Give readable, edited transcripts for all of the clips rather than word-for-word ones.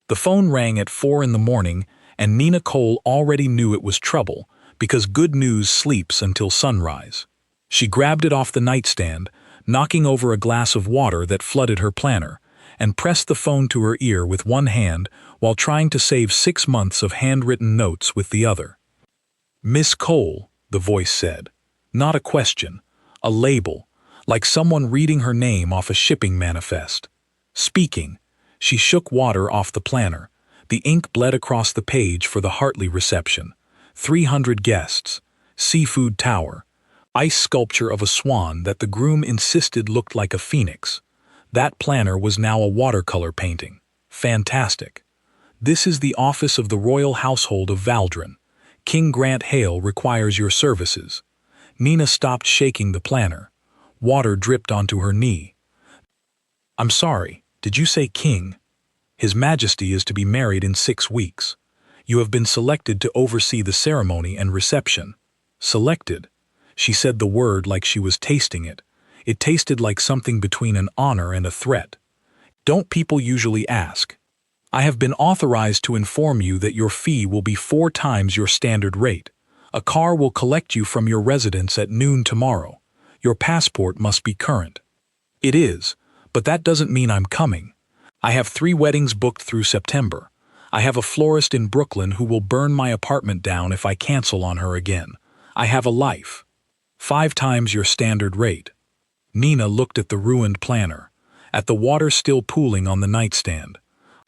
The phone rang at 4 in the morning, and Nina Cole already knew it was trouble, because good news sleeps until sunrise. She grabbed it off the nightstand, knocking over a glass of water that flooded her planner, and pressed the phone to her ear with one hand while trying to save 6 months of handwritten notes with the other. "Miss Cole," the voice said. Not a question, a label, like someone reading her name off a shipping manifest. Speaking, she shook water off the planner. The ink bled across the page for the Hartley reception. 300 guests, seafood tower, ice sculpture of a swan that the groom insisted looked like a phoenix. That planner was now a watercolor painting. Fantastic. "This is the office of the royal household of Valdrin. King Grant Hale requires your services." Nina stopped shaking the planner. Water dripped onto her knee. "I'm sorry, did you say king? His Majesty is to be married in 6 weeks. You have been selected to oversee the ceremony and reception." Selected? She said the word like she was tasting it. It tasted like something between an honor and a threat. "Don't people usually ask?" "I have been authorized to inform you that your fee will be 4 times your standard rate. A car will collect you from your residence at noon tomorrow. Your passport must be current." "It is, but that doesn't mean I'm coming. I have 3 weddings booked through September. I have a florist in Brooklyn who will burn my apartment down if I cancel on her again. I have a life." 5 times your standard rate. Nina looked at the ruined planner, at the water still pooling on the nightstand,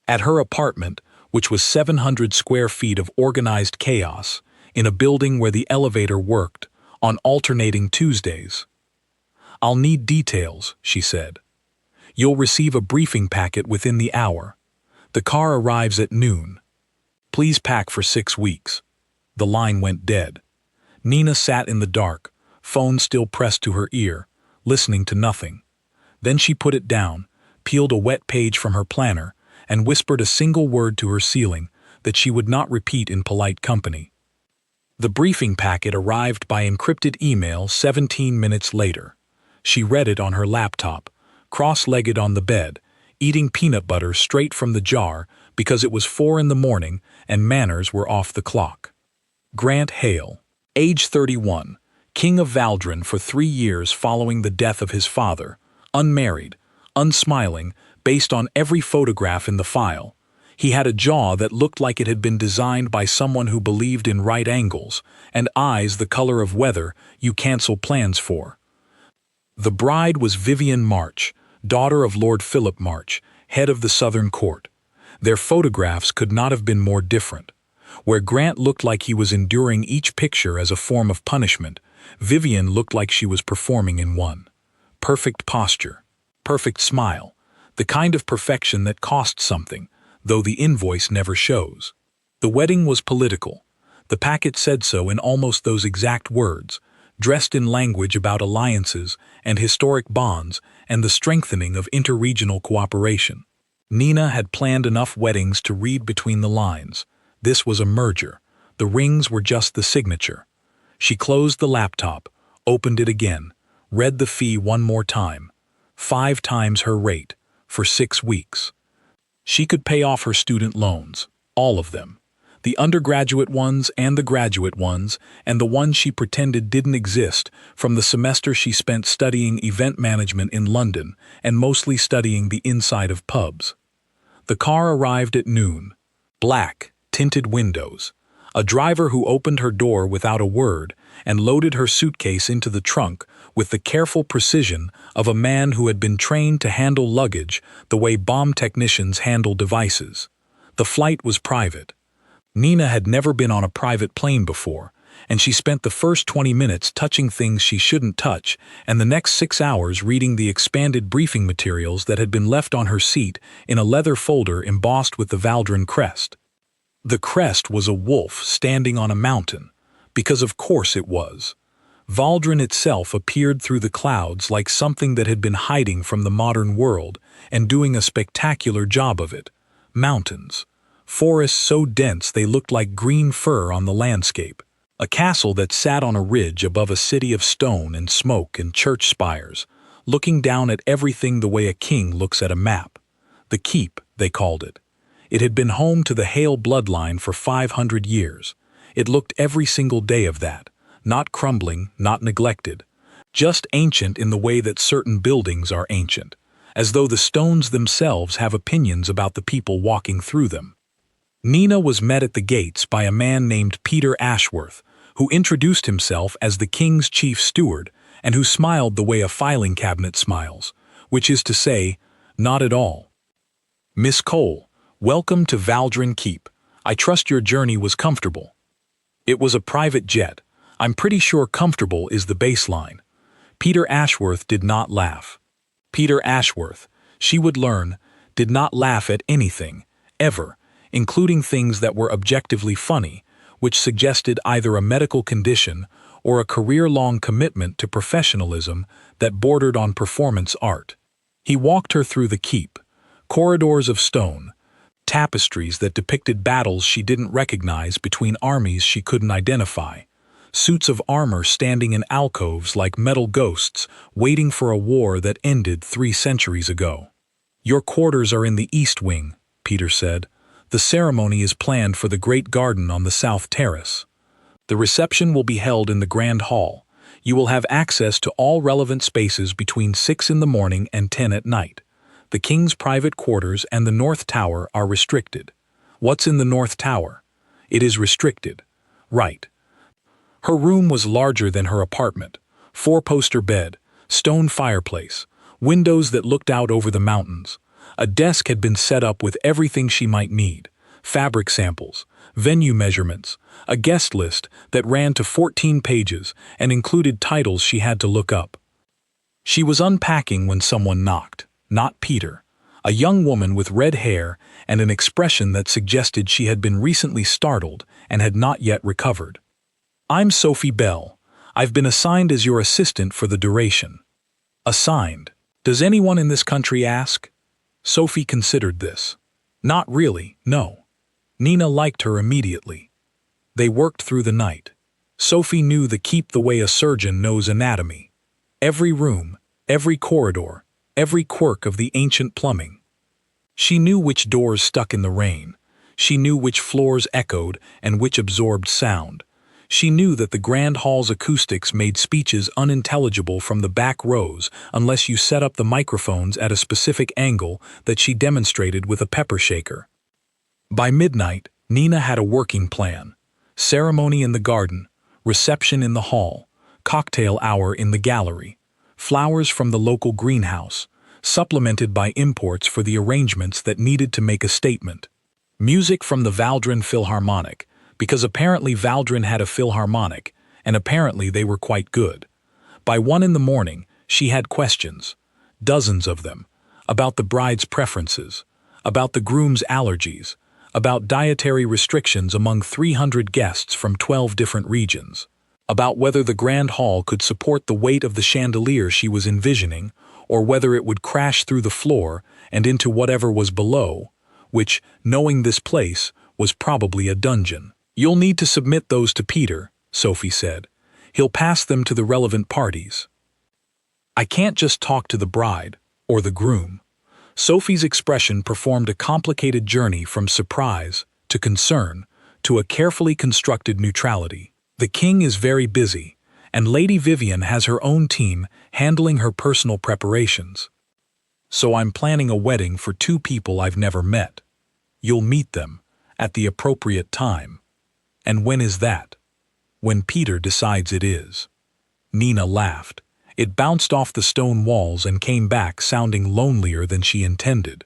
at her apartment, which was 700 square feet of organized chaos, in a building where the elevator worked, on alternating Tuesdays. "I'll need details," she said. "You'll receive a briefing packet within the hour. The car arrives at noon. Please pack for 6 weeks." The line went dead. Nina sat in the dark, phone still pressed to her ear, listening to nothing. Then she put it down, peeled a wet page from her planner, and whispered a single word to her ceiling that she would not repeat in polite company. The briefing packet arrived by encrypted email 17 minutes later. She read it on her laptop, cross-legged on the bed, eating peanut butter straight from the jar because it was 4 in the morning and manners were off the clock. Grant Hale, age 31, King of Valdrin for 3 years following the death of his father, unmarried, unsmiling, based on every photograph in the file. He had a jaw that looked like it had been designed by someone who believed in right angles, and eyes the color of weather you cancel plans for. The bride was Vivian March, daughter of Lord Philip March, head of the Southern Court. Their photographs could not have been more different. Where Grant looked like he was enduring each picture as a form of punishment, Vivian looked like she was performing in one. Perfect posture, perfect smile, the kind of perfection that costs something, though the invoice never shows. The wedding was political. The packet said so in almost those exact words, dressed in language about alliances and historic bonds and the strengthening of interregional cooperation. Nina had planned enough weddings to read between the lines. This was a merger. The rings were just the signature. She closed the laptop, opened it again, read the fee one more time. 5 times her rate, for 6 weeks. She could pay off her student loans, all of them. The undergraduate ones and the graduate ones, and the ones she pretended didn't exist from the semester she spent studying event management in London and mostly studying the inside of pubs. The car arrived at noon. Black, tinted windows. A driver who opened her door without a word and loaded her suitcase into the trunk with the careful precision of a man who had been trained to handle luggage the way bomb technicians handle devices. The flight was private. Nina had never been on a private plane before, and she spent the first 20 minutes touching things she shouldn't touch and the next 6 hours reading the expanded briefing materials that had been left on her seat in a leather folder embossed with the Valdrin crest. The crest was a wolf standing on a mountain, because of course it was. Valdrin itself appeared through the clouds like something that had been hiding from the modern world and doing a spectacular job of it. Mountains. Forests so dense they looked like green fur on the landscape. A castle that sat on a ridge above a city of stone and smoke and church spires, looking down at everything the way a king looks at a map. The keep, they called it. It had been home to the Hale bloodline for 500 years. It looked every single day of that, not crumbling, not neglected, just ancient in the way that certain buildings are ancient, as though the stones themselves have opinions about the people walking through them. Nina was met at the gates by a man named Peter Ashworth, who introduced himself as the king's chief steward and who smiled the way a filing cabinet smiles, which is to say, not at all. "Miss Cole, welcome to Valdrin Keep. I trust your journey was comfortable." It was a private jet. I'm pretty sure comfortable is the baseline. Peter Ashworth did not laugh. Peter Ashworth, she would learn, did not laugh at anything, ever, including things that were objectively funny, which suggested either a medical condition or a career-long commitment to professionalism that bordered on performance art. He walked her through the keep, corridors of stone, tapestries that depicted battles she didn't recognize between armies she couldn't identify, suits of armor standing in alcoves like metal ghosts waiting for a war that ended 3 centuries ago. "Your quarters are in the East Wing," Peter said. "The ceremony is planned for the Great Garden on the South Terrace. The reception will be held in the Grand Hall. You will have access to all relevant spaces between 6 in the morning and 10 at night. The King's private quarters and the North Tower are restricted." "What's in the North Tower?" "It is restricted." "Right." Her room was larger than her apartment. 4-poster bed, stone fireplace, windows that looked out over the mountains. A desk had been set up with everything she might need: fabric samples, venue measurements, a guest list that ran to 14 pages and included titles she had to look up. She was unpacking when someone knocked. Not Peter. A young woman with red hair and an expression that suggested she had been recently startled and had not yet recovered. "I'm Sophie Bell. I've been assigned as your assistant for the duration." "Assigned? Does anyone in this country ask?" Sophie considered this. "Not really, no." Nina liked her immediately. They worked through the night. Sophie knew the keep the way a surgeon knows anatomy. Every room, every corridor, every quirk of the ancient plumbing. She knew which doors stuck in the rain. She knew which floors echoed and which absorbed sound. She knew that the Grand Hall's acoustics made speeches unintelligible from the back rows unless you set up the microphones at a specific angle that she demonstrated with a pepper shaker. By midnight, Nina had a working plan. Ceremony in the garden, reception in the hall, cocktail hour in the gallery, flowers from the local greenhouse, supplemented by imports for the arrangements that needed to make a statement. Music from the Valdrin Philharmonic, because apparently Valdrin had a philharmonic, and apparently they were quite good. By 1 in the morning, she had questions, dozens of them, about the bride's preferences, about the groom's allergies, about dietary restrictions among 300 guests from 12 different regions, about whether the Grand Hall could support the weight of the chandelier she was envisioning, or whether it would crash through the floor and into whatever was below, which, knowing this place, was probably a dungeon. "You'll need to submit those to Peter," Sophie said. "He'll pass them to the relevant parties." "I can't just talk to the bride, or the groom." Sophie's expression performed a complicated journey from surprise to concern to a carefully constructed neutrality. "The king is very busy, and Lady Vivian has her own team handling her personal preparations. So I'm planning a wedding for 2 people I've never met. You'll meet them at the appropriate time." "And when is that?" "When Peter decides it is." Nina laughed. It bounced off the stone walls and came back sounding lonelier than she intended.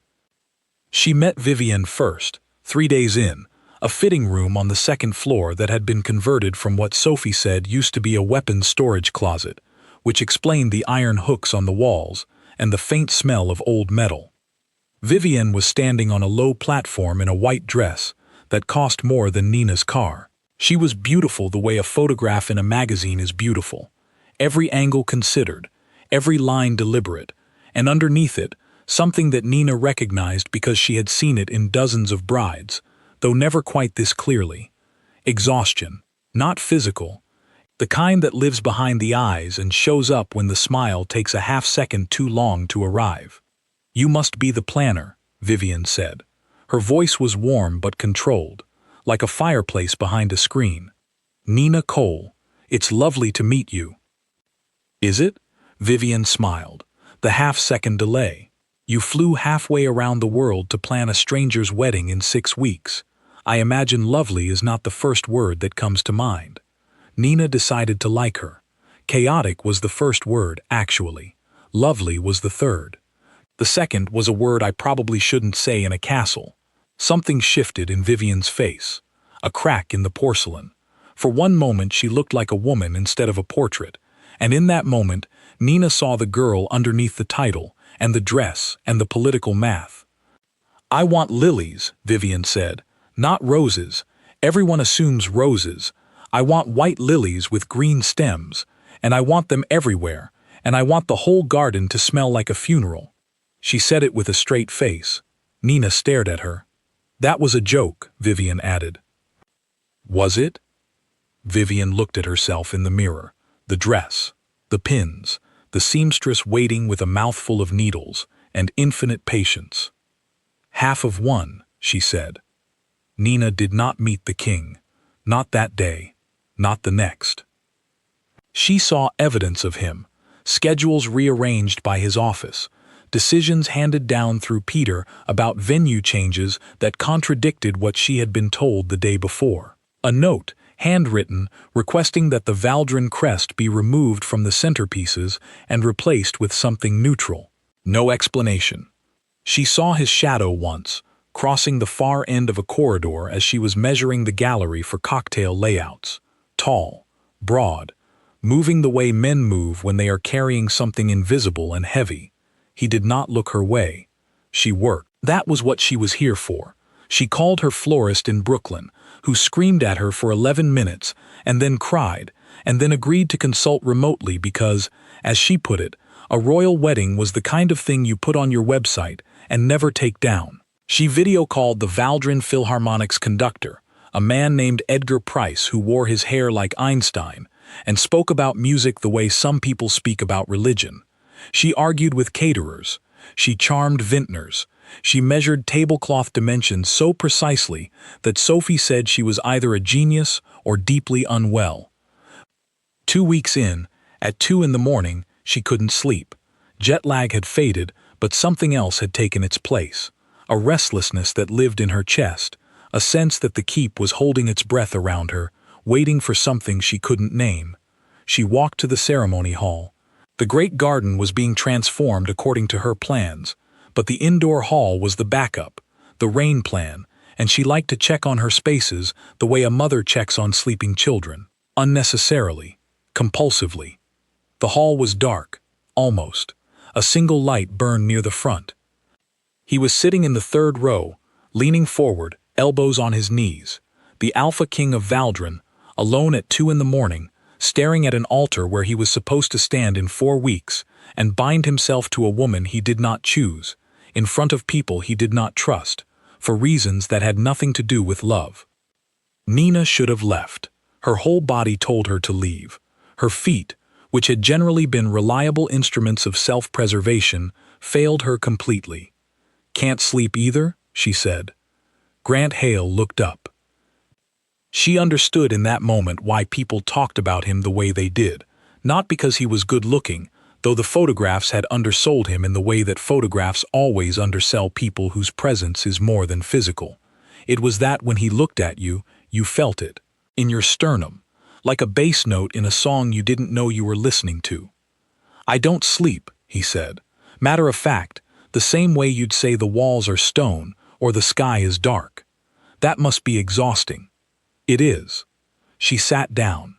She met Vivian first, 3 days in, a fitting room on the 2nd floor that had been converted from what Sophie said used to be a weapons storage closet, which explained the iron hooks on the walls and the faint smell of old metal. Vivian was standing on a low platform in a white dress that cost more than Nina's car. She was beautiful the way a photograph in a magazine is beautiful, every angle considered, every line deliberate, and underneath it, something that Nina recognized because she had seen it in dozens of brides, though never quite this clearly. Exhaustion, not physical, the kind that lives behind the eyes and shows up when the smile takes a half-second too long to arrive. "You must be the planner," Vivian said. Her voice was warm but controlled, like a fireplace behind a screen. "Nina Cole, it's lovely to meet you." "Is it?" Vivian smiled. The half-second delay. "You flew halfway around the world to plan a stranger's wedding in 6 weeks. I imagine lovely is not the first word that comes to mind." Nina decided to like her. Chaotic was the first word, actually. Lovely was the third. The second was a word I probably shouldn't say in a castle. Something shifted in Vivian's face. A crack in the porcelain. For one moment she looked like a woman instead of a portrait, and in that moment Nina saw the girl underneath the title, and the dress, and the political math. "I want lilies," Vivian said. "Not roses. Everyone assumes roses. I want white lilies with green stems, and I want them everywhere, and I want the whole garden to smell like a funeral." She said it with a straight face. Nina stared at her. "That was a joke," Vivian added. "Was it?" Vivian looked at herself in the mirror. The dress, the pins, the seamstress waiting with a mouthful of needles, and infinite patience. "Half of one," she said. Nina did not meet the king. Not that day. Not the next. She saw evidence of him. Schedules rearranged by his office. Decisions handed down through Peter about venue changes that contradicted what she had been told the day before. A note, handwritten, requesting that the Valdrin crest be removed from the centerpieces and replaced with something neutral. No explanation. She saw his shadow once, crossing the far end of a corridor as she was measuring the gallery for cocktail layouts. Tall, broad, moving the way men move when they are carrying something invisible and heavy. He did not look her way. She worked. That was what she was here for. She called her florist in Brooklyn, who screamed at her for 11 minutes, and then cried, and then agreed to consult remotely because, as she put it, a royal wedding was the kind of thing you put on your website and never take down. She video-called the Valdrin Philharmonic's conductor, a man named Edgar Price who wore his hair like Einstein, and spoke about music the way some people speak about religion. She argued with caterers. She charmed vintners. She measured tablecloth dimensions so precisely that Sophie said she was either a genius or deeply unwell. 2 weeks in, at 2 in the morning, she couldn't sleep. Jet lag had faded, but something else had taken its place. A restlessness that lived in her chest, a sense that the keep was holding its breath around her, waiting for something she couldn't name. She walked to the ceremony hall. The great garden was being transformed according to her plans, but the indoor hall was the backup, the rain plan, and she liked to check on her spaces the way a mother checks on sleeping children, unnecessarily, compulsively. The hall was dark, almost. A single light burned near the front. He was sitting in the third row, leaning forward, elbows on his knees, the Alpha King of Valdrin, alone at 2 in the morning, staring at an altar where he was supposed to stand in 4 weeks and bind himself to a woman he did not choose, in front of people he did not trust, for reasons that had nothing to do with love. Nina should have left. Her whole body told her to leave. Her feet, which had generally been reliable instruments of self-preservation, failed her completely. "Can't sleep either?" she said. Grant Hale looked up. She understood in that moment why people talked about him the way they did, not because he was good-looking, though the photographs had undersold him in the way that photographs always undersell people whose presence is more than physical. It was that when he looked at you, you felt it, in your sternum, like a bass note in a song you didn't know you were listening to. "I don't sleep," he said. "Matter of fact, the same way you'd say the walls are stone or the sky is dark. That must be exhausting." "It is." She sat down.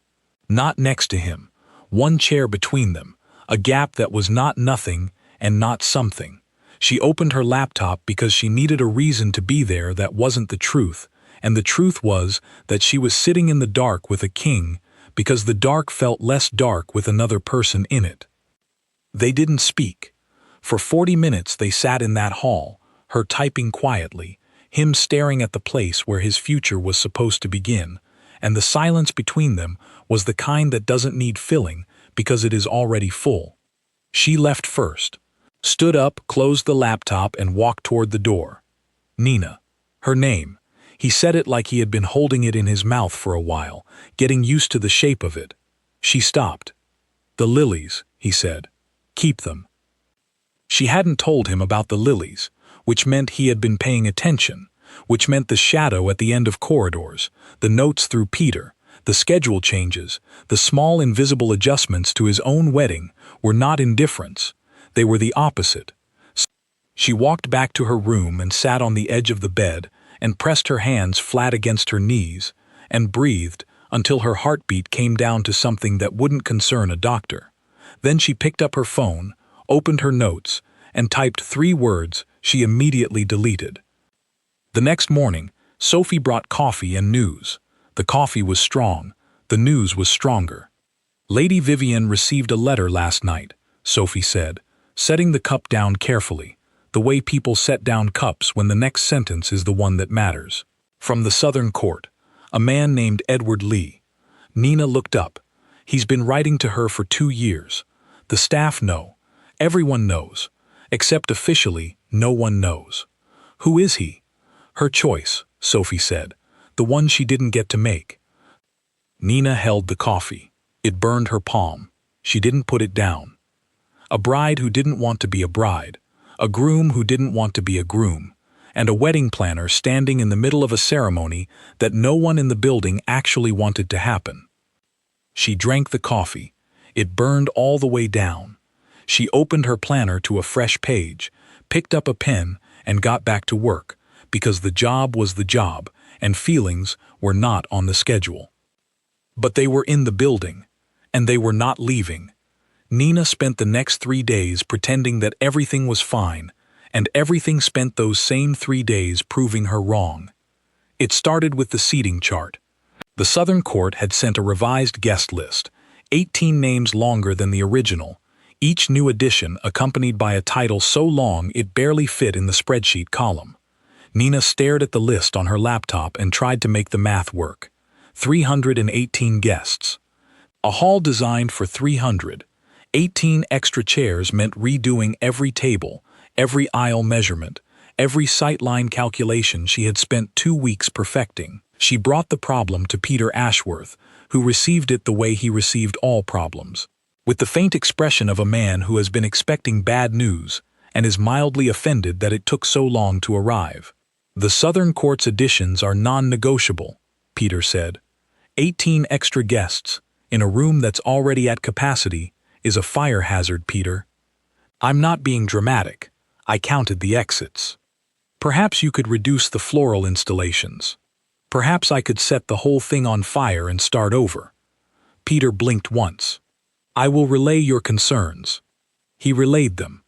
Not next to him, one chair between them, a gap that was not nothing and not something. She opened her laptop because she needed a reason to be there that wasn't the truth, and the truth was that she was sitting in the dark with a king because the dark felt less dark with another person in it. They didn't speak. For 40 minutes they sat in that hall, her typing quietly, him staring at the place where his future was supposed to begin, and the silence between them was the kind that doesn't need filling because it is already full. She left first, stood up, closed the laptop, and walked toward the door. "Nina." Her name. He said it like he had been holding it in his mouth for a while, getting used to the shape of it. She stopped. "The lilies," he said. "Keep them." She hadn't told him about the lilies, which meant he had been paying attention, which meant the shadow at the end of corridors, the notes through Peter, the schedule changes, the small invisible adjustments to his own wedding were not indifference. They were the opposite. She walked back to her room and sat on the edge of the bed and pressed her hands flat against her knees and breathed until her heartbeat came down to something that wouldn't concern a doctor. Then she picked up her phone, opened her notes, and typed 3 words she immediately deleted. The next morning, Sophie brought coffee and news. The coffee was strong, the news was stronger. "Lady Vivian received a letter last night," Sophie said, setting the cup down carefully, the way people set down cups when the next sentence is the one that matters. "From the Southern Court, a man named Edward Lee." Nina looked up. "He's been writing to her for 2 years. The staff know. Everyone knows. Except officially, no one knows." "Who is he?" "Her choice," Sophie said. "The one she didn't get to make." Nina held the coffee. It burned her palm. She didn't put it down. A bride who didn't want to be a bride. A groom who didn't want to be a groom. And a wedding planner standing in the middle of a ceremony that no one in the building actually wanted to happen. She drank the coffee. It burned all the way down. She opened her planner to a fresh page, picked up a pen, and got back to work, because the job was the job, and feelings were not on the schedule. But they were in the building, and they were not leaving. Nina spent the next 3 days pretending that everything was fine, and everything spent those same 3 days proving her wrong. It started with the seating chart. The Southern Court had sent a revised guest list, 18 names longer than the original, each new edition accompanied by a title so long it barely fit in the spreadsheet column. Nina stared at the list on her laptop and tried to make the math work. 318 guests. A hall designed for 300. 18 extra chairs meant redoing every table, every aisle measurement, every sightline calculation she had spent 2 weeks perfecting. She brought the problem to Peter Ashworth, who received it the way he received all problems, with the faint expression of a man who has been expecting bad news and is mildly offended that it took so long to arrive. "The Southern Court's additions are non-negotiable," Peter said. 18 extra guests, in a room that's already at capacity, is a fire hazard, Peter. I'm not being dramatic. I counted the exits. Perhaps you could reduce the floral installations. Perhaps I could set the whole thing on fire and start over. Peter blinked once. "I will relay your concerns." He relayed them.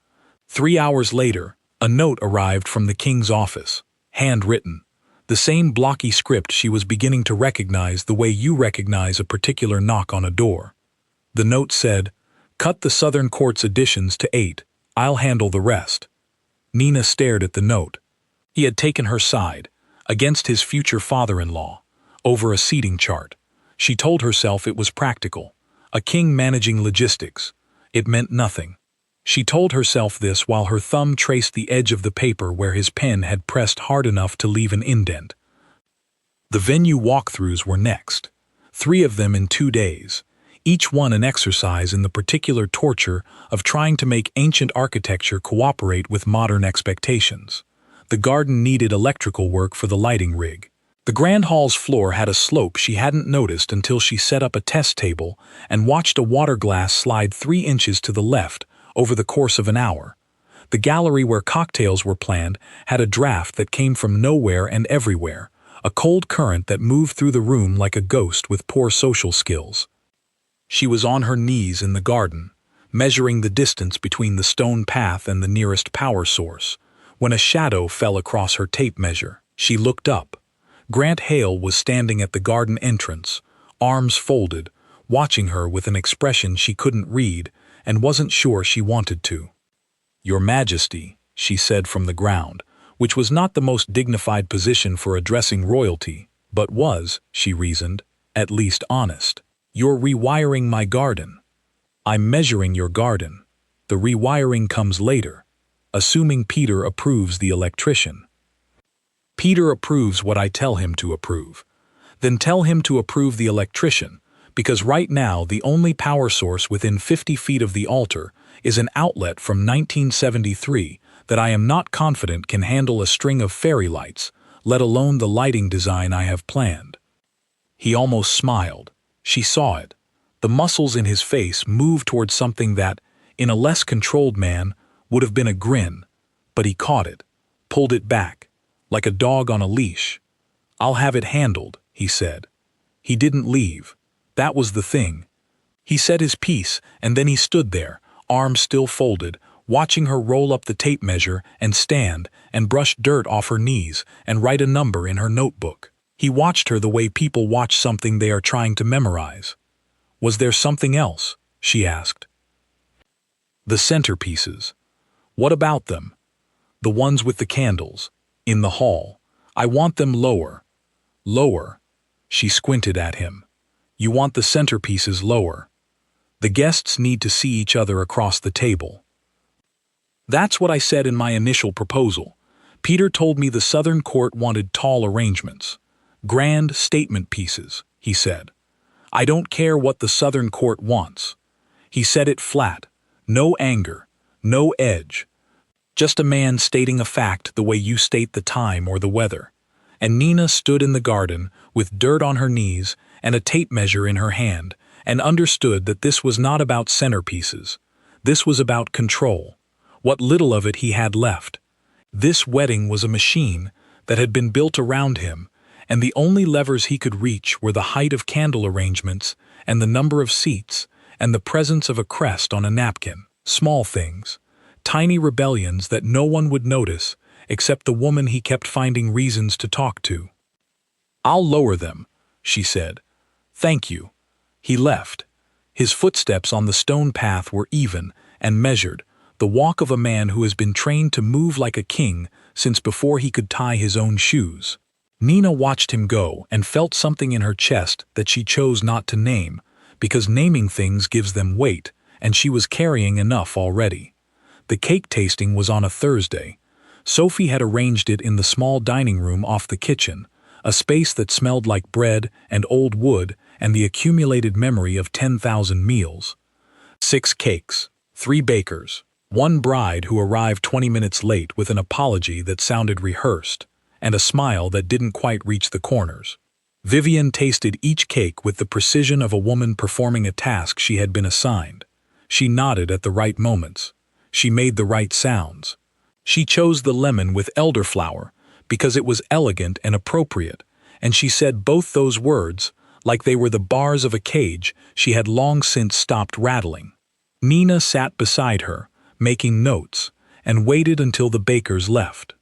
3 hours later, a note arrived from the king's office, handwritten, the same blocky script she was beginning to recognize the way you recognize a particular knock on a door. The note said, "Cut the Southern Court's additions to 8. I'll handle the rest." Nina stared at the note. He had taken her side, against his future father-in-law, over a seating chart. She told herself it was practical, a king managing logistics. It meant nothing. She told herself this while her thumb traced the edge of the paper where his pen had pressed hard enough to leave an indent. The venue walkthroughs were next. 3 of them in 2 days, each one an exercise in the particular torture of trying to make ancient architecture cooperate with modern expectations. The garden needed electrical work for the lighting rig. The grand hall's floor had a slope she hadn't noticed until she set up a test table and watched a water glass slide 3 inches to the left over the course of an hour. The gallery where cocktails were planned had a draft that came from nowhere and everywhere, a cold current that moved through the room like a ghost with poor social skills. She was on her knees in the garden, measuring the distance between the stone path and the nearest power source, when a shadow fell across her tape measure. She looked up. Grant Hale was standing at the garden entrance, arms folded, watching her with an expression she couldn't read and wasn't sure she wanted to. "Your Majesty," she said from the ground, which was not the most dignified position for addressing royalty, but was, she reasoned, at least honest. "You're rewiring my garden." "I'm measuring your garden. The rewiring comes later, assuming Peter approves the electrician." Peter approves what I tell him to approve. Then tell him to approve the electrician, because right now the only power source within 50 feet of the altar is an outlet from 1973 that I am not confident can handle a string of fairy lights, let alone the lighting design I have planned." He almost smiled. She saw it. The muscles in his face moved toward something that, in a less controlled man, would have been a grin, but he caught it, pulled it back, like a dog on a leash. "I'll have it handled," he said. He didn't leave. That was the thing. He said his piece, and then he stood there, arms still folded, watching her roll up the tape measure and stand and brush dirt off her knees and write a number in her notebook. He watched her the way people watch something they are trying to memorize. "Was there something else?" she asked. "The centerpieces. What about them? The ones with the candles, in the hall. I want them lower." "Lower?" She squinted at him. "You want the centerpieces lower. The guests need to see each other across the table." "That's what I said in my initial proposal. Peter told me the Southern Court wanted tall arrangements. Grand statement pieces," he said. "I don't care what the Southern Court wants." He said it flat. No anger, no edge. Just a man stating a fact the way you state the time or the weather. And Nina stood in the garden, with dirt on her knees and a tape measure in her hand, and understood that this was not about centerpieces. This was about control. What little of it he had left. This wedding was a machine that had been built around him, and the only levers he could reach were the height of candle arrangements and the number of seats and the presence of a crest on a napkin. Small things. Tiny rebellions that no one would notice except the woman he kept finding reasons to talk to. "I'll lower them," she said. "Thank you." He left. His footsteps on the stone path were even and measured, the walk of a man who has been trained to move like a king since before he could tie his own shoes. Nina watched him go and felt something in her chest that she chose not to name, because naming things gives them weight, and she was carrying enough already. The cake tasting was on a Thursday. Sophie had arranged it in the small dining room off the kitchen, a space that smelled like bread and old wood and the accumulated memory of 10,000 meals. 6 cakes, 3 bakers, 1 bride who arrived 20 minutes late with an apology that sounded rehearsed, and a smile that didn't quite reach the corners. Vivian tasted each cake with the precision of a woman performing a task she had been assigned. She nodded at the right moments. She made the right sounds. She chose the lemon with elderflower because it was elegant and appropriate, and she said both those words like they were the bars of a cage she had long since stopped rattling. Nina sat beside her, making notes, and waited until the bakers left.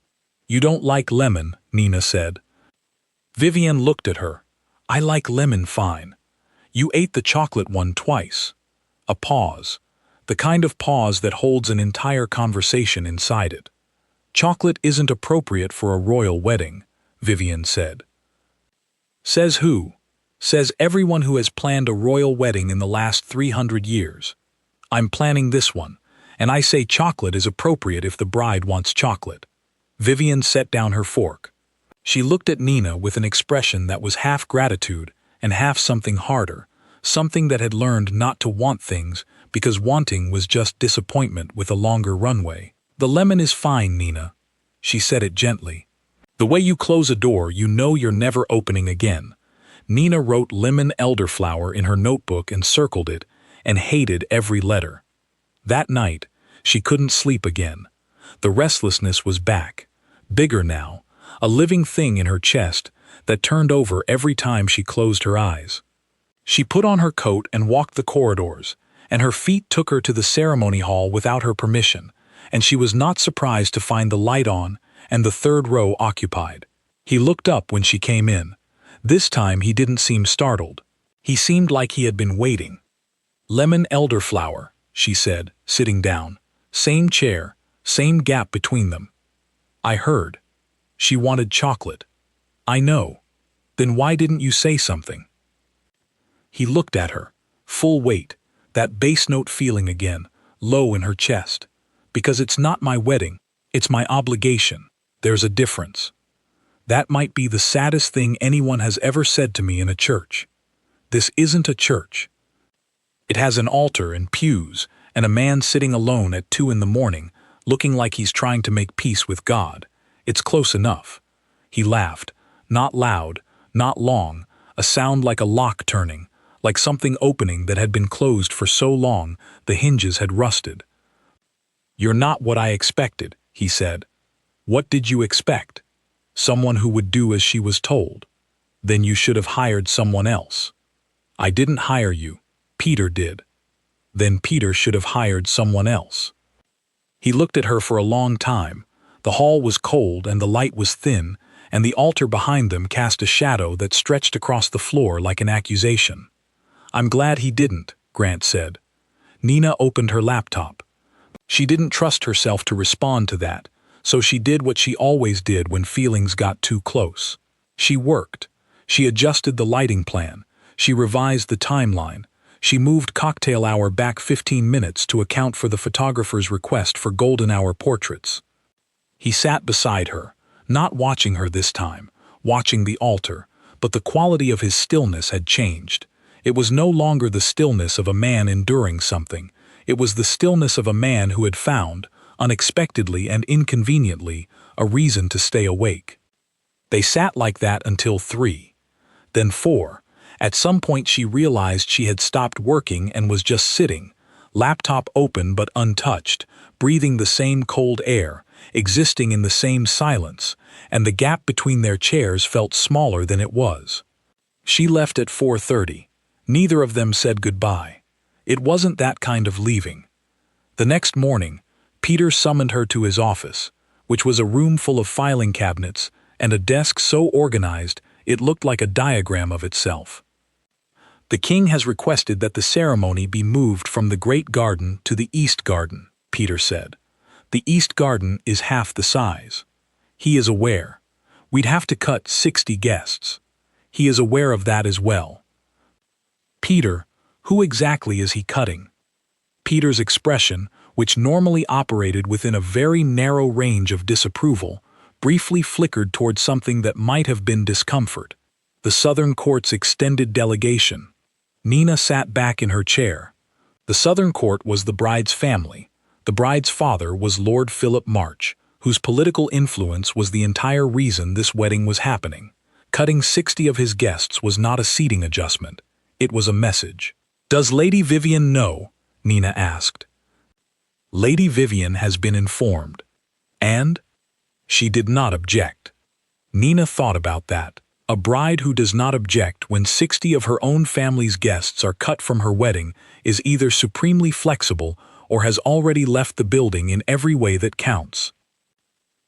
"You don't like lemon," Nina said. Vivian looked at her. "I like lemon fine. You ate the chocolate one twice." A pause. The kind of pause that holds an entire conversation inside it. "Chocolate isn't appropriate for a royal wedding," Vivian said. "Says who?" "Says everyone who has planned a royal wedding in the last 300 years. I'm planning this one, and I say chocolate is appropriate if the bride wants chocolate." Vivian set down her fork. She looked at Nina with an expression that was half gratitude and half something harder, something that had learned not to want things because wanting was just disappointment with a longer runway. "The lemon is fine, Nina." She said it gently. "The way you close a door, you know you're never opening again." Nina wrote lemon elderflower in her notebook and circled it, and hated every letter. That night, she couldn't sleep again. The restlessness was back, bigger now, a living thing in her chest that turned over every time she closed her eyes. She put on her coat and walked the corridors, and her feet took her to the ceremony hall without her permission, and she was not surprised to find the light on and the 3rd row occupied. He looked up when she came in. This time he didn't seem startled. He seemed like he had been waiting. "Lemon elderflower," she said, sitting down. Same chair, same gap between them. "I heard. She wanted chocolate." "I know. Then why didn't you say something?" He looked at her, full weight, that bass note feeling again, low in her chest. "Because it's not my wedding, it's my obligation. There's a difference." That might be the saddest thing anyone has ever said to me in a church. This isn't a church. It has an altar and pews, and a man sitting alone at 2 in the morning, looking like he's trying to make peace with God. It's close enough. He laughed, not loud, not long, a sound like a lock turning, like something opening that had been closed for so long the hinges had rusted. "You're not what I expected," he said. "What did you expect? Someone who would do as she was told. Then you should have hired someone else." "I didn't hire you. Peter did." "Then Peter should have hired someone else." He looked at her for a long time. The hall was cold and the light was thin, and the altar behind them cast a shadow that stretched across the floor like an accusation. "I'm glad he didn't," Grant said. Nina opened her laptop. She didn't trust herself to respond to that, so she did what she always did when feelings got too close. She worked. She adjusted the lighting plan. She revised the timeline. She moved cocktail hour back 15 minutes to account for the photographer's request for golden hour portraits. He sat beside her, not watching her this time, watching the altar, but the quality of his stillness had changed. It was no longer the stillness of a man enduring something. It was the stillness of a man who had found, unexpectedly and inconveniently, a reason to stay awake. They sat like that until 3. Then 4. At some point she realized she had stopped working and was just sitting, laptop open but untouched, breathing the same cold air, existing in the same silence, and the gap between their chairs felt smaller than it was. She left at 4:30. Neither of them said goodbye. It wasn't that kind of leaving. The next morning, Peter summoned her to his office, which was a room full of filing cabinets and a desk so organized it looked like a diagram of itself. "The king has requested that the ceremony be moved from the Great Garden to the East Garden," Peter said. "The East Garden is half the size. He is aware. We'd have to cut 60 guests. He is aware of that as well." "Peter, who exactly is he cutting?" Peter's expression, which normally operated within a very narrow range of disapproval, briefly flickered toward something that might have been discomfort. "The Southern Court's extended delegation." Nina sat back in her chair. The Southern Court was the bride's family. The bride's father was Lord Philip March, whose political influence was the entire reason this wedding was happening. Cutting 60 of his guests was not a seating adjustment. It was a message. "Does Lady Vivian know?" Nina asked. "Lady Vivian has been informed." "And?" She did not object. Nina thought about that. A bride who does not object when 60 of her own family's guests are cut from her wedding is either supremely flexible or has already left the building in every way that counts.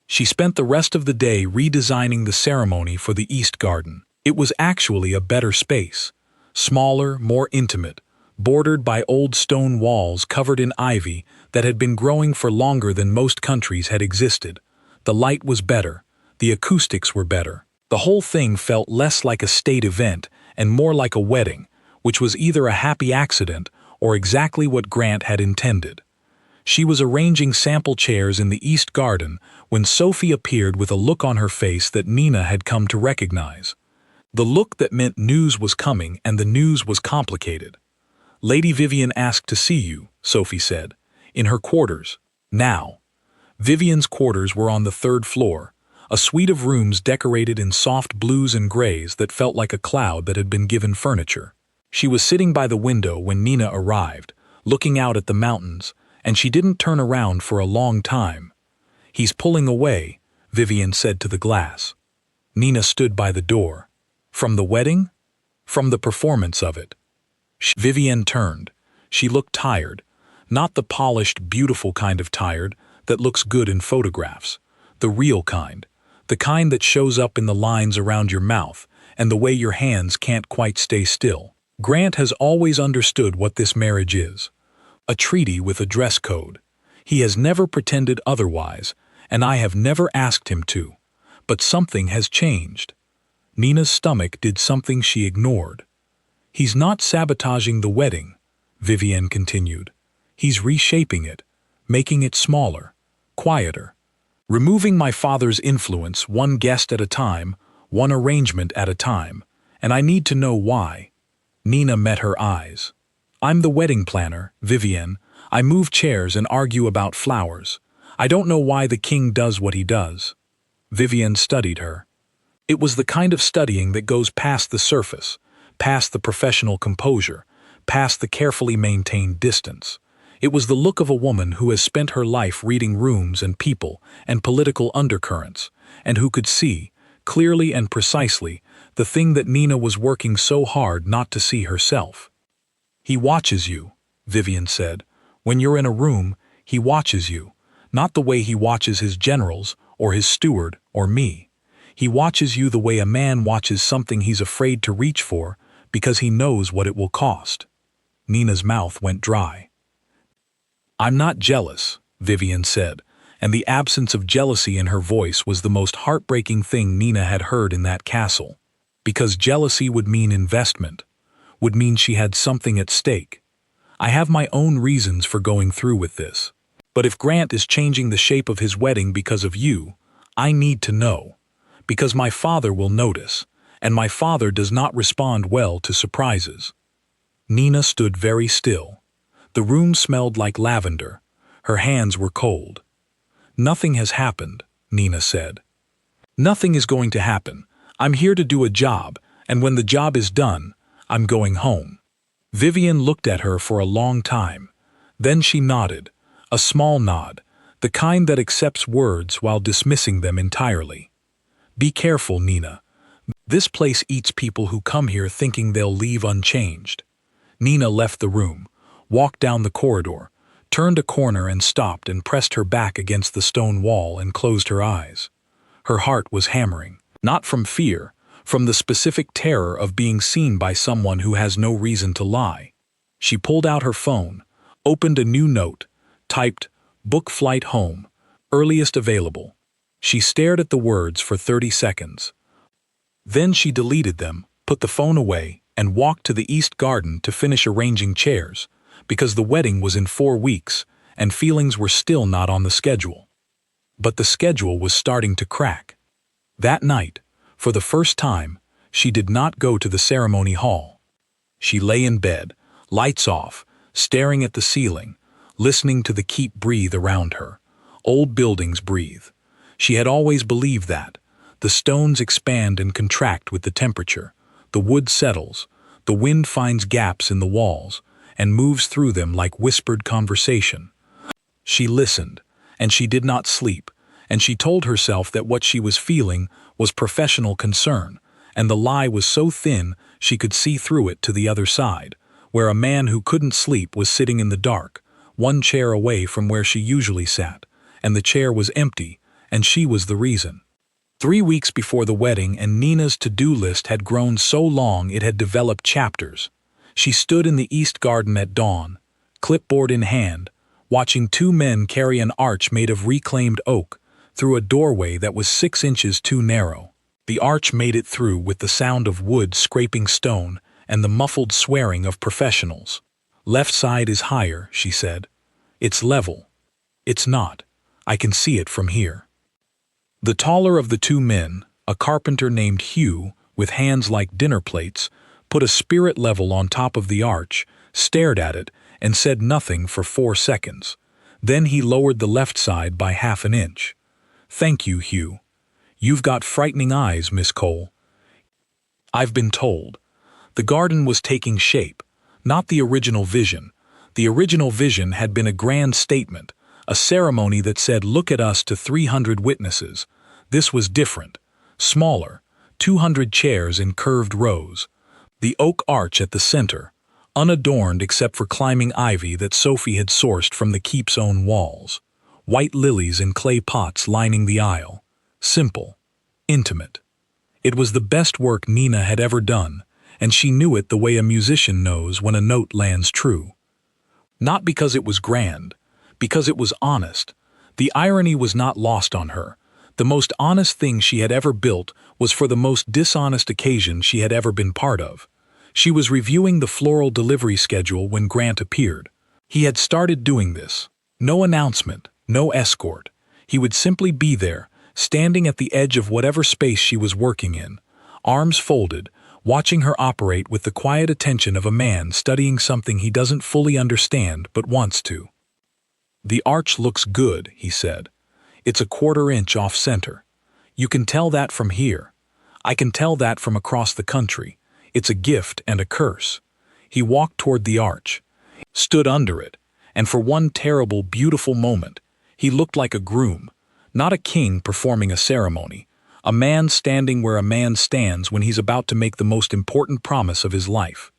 She spent the rest of the day redesigning the ceremony for the East Garden. It was actually a better space. Smaller, more intimate, bordered by old stone walls covered in ivy that had been growing for longer than most countries had existed. The light was better. The acoustics were better. The whole thing felt less like a state event and more like a wedding, which was either a happy accident or exactly what Grant had intended. She was arranging sample chairs in the East Garden when Sophie appeared with a look on her face that Nina had come to recognize. The look that meant news was coming and the news was complicated. "Lady Vivian asked to see you," Sophie said, "in her quarters. Now." Vivian's quarters were on the 3rd floor, a suite of rooms decorated in soft blues and grays that felt like a cloud that had been given furniture. She was sitting by the window when Nina arrived, looking out at the mountains, and she didn't turn around for a long time. "He's pulling away," Vivian said to the glass. Nina stood by the door. "From the wedding?" "From the performance of it." Vivian turned. She looked tired, not the polished, beautiful kind of tired that looks good in photographs, the real kind. The kind that shows up in the lines around your mouth and the way your hands can't quite stay still. Grant has always understood what this marriage is. A treaty with a dress code. He has never pretended otherwise, and I have never asked him to. But something has changed. Nina's stomach did something she ignored. "He's not sabotaging the wedding," Vivian continued. "He's reshaping it, making it smaller, quieter. removing my father's influence one guest at a time, one arrangement at a time, and I need to know why. Nina met her eyes. I'm the wedding planner, Vivienne. I move chairs and argue about flowers. I don't know why the king does what he does. Vivienne studied her. It was the kind of studying that goes past the surface, past the professional composure, past the carefully maintained distance. It was the look of a woman who has spent her life reading rooms and people and political undercurrents, and who could see, clearly and precisely, the thing that Nina was working so hard not to see herself. He watches you, Vivienne said. When you're in a room, he watches you, not the way he watches his generals or his steward or me. He watches you the way a man watches something he's afraid to reach for because he knows what it will cost. Nina's mouth went dry. I'm not jealous, Vivienne said, and the absence of jealousy in her voice was the most heartbreaking thing Nina had heard in that castle. Because jealousy would mean investment, would mean she had something at stake. I have my own reasons for going through with this. But if Grant is changing the shape of his wedding because of you, I need to know. Because my father will notice, and my father does not respond well to surprises. Nina stood very still. The room smelled like lavender. Her hands were cold. Nothing has happened, Nina said. Nothing is going to happen. I'm here to do a job, and when the job is done, I'm going home. Vivienne looked at her for a long time. Then she nodded, a small nod, the kind that accepts words while dismissing them entirely. Be careful, Nina. This place eats people who come here thinking they'll leave unchanged. Nina left the room, walked down the corridor, turned a corner and stopped and pressed her back against the stone wall and closed her eyes. Her heart was hammering, not from fear, from the specific terror of being seen by someone who has no reason to lie. She pulled out her phone, opened a new note, typed, "Book flight home, earliest available." She stared at the words for 30 seconds. Then she deleted them, put the phone away, and walked to the East Garden to finish arranging chairs, because the wedding was in 4 weeks, and feelings were still not on the schedule. But the schedule was starting to crack. That night, for the first time, she did not go to the ceremony hall. She lay in bed, lights off, staring at the ceiling, listening to the keep breathe around her. Old buildings breathe. She had always believed that. The stones expand and contract with the temperature. The wood settles. The wind finds gaps in the walls and moves through them like whispered conversation. She listened, and she did not sleep, and she told herself that what she was feeling was professional concern, and the lie was so thin she could see through it to the other side, where a man who couldn't sleep was sitting in the dark, one chair away from where she usually sat, and the chair was empty, and she was the reason. 3 weeks before the wedding, and Nina's to-do list had grown so long it had developed chapters. She stood in the East Garden at dawn, clipboard in hand, watching 2 men carry an arch made of reclaimed oak through a doorway that was 6 inches too narrow. The arch made it through with the sound of wood scraping stone and the muffled swearing of professionals. Left side is higher, she said. It's level. It's not. I can see it from here. The taller of the 2 men, a carpenter named Hugh, with hands like dinner plates, put a spirit level on top of the arch, stared at it, and said nothing for 4 seconds. Then he lowered the left side by half an inch. Thank you, Hugh. You've got frightening eyes, Miss Cole. I've been told. The garden was taking shape, not the original vision. The original vision had been a grand statement, a ceremony that said, "Look at us," to 300 witnesses. This was different, smaller, 200 chairs in curved rows. The oak arch at the center, unadorned except for climbing ivy that Sophie had sourced from the keep's own walls. White lilies in clay pots lining the aisle. Simple, intimate. It was the best work Nina had ever done, and she knew it the way a musician knows when a note lands true. Not because it was grand, because it was honest. The irony was not lost on her. The most honest thing she had ever built was for the most dishonest occasion she had ever been part of. She was reviewing the floral delivery schedule when Grant appeared. He had started doing this. No announcement, no escort. He would simply be there, standing at the edge of whatever space she was working in, arms folded, watching her operate with the quiet attention of a man studying something he doesn't fully understand but wants to. "The arch looks good," he said. "It's a 1/4 inch off center. You can tell that from here. I can tell that from across the country. It's a gift and a curse." He walked toward the arch, stood under it, and for one terrible, beautiful moment, he looked like a groom, not a king performing a ceremony, a man standing where a man stands when he's about to make the most important promise of his life.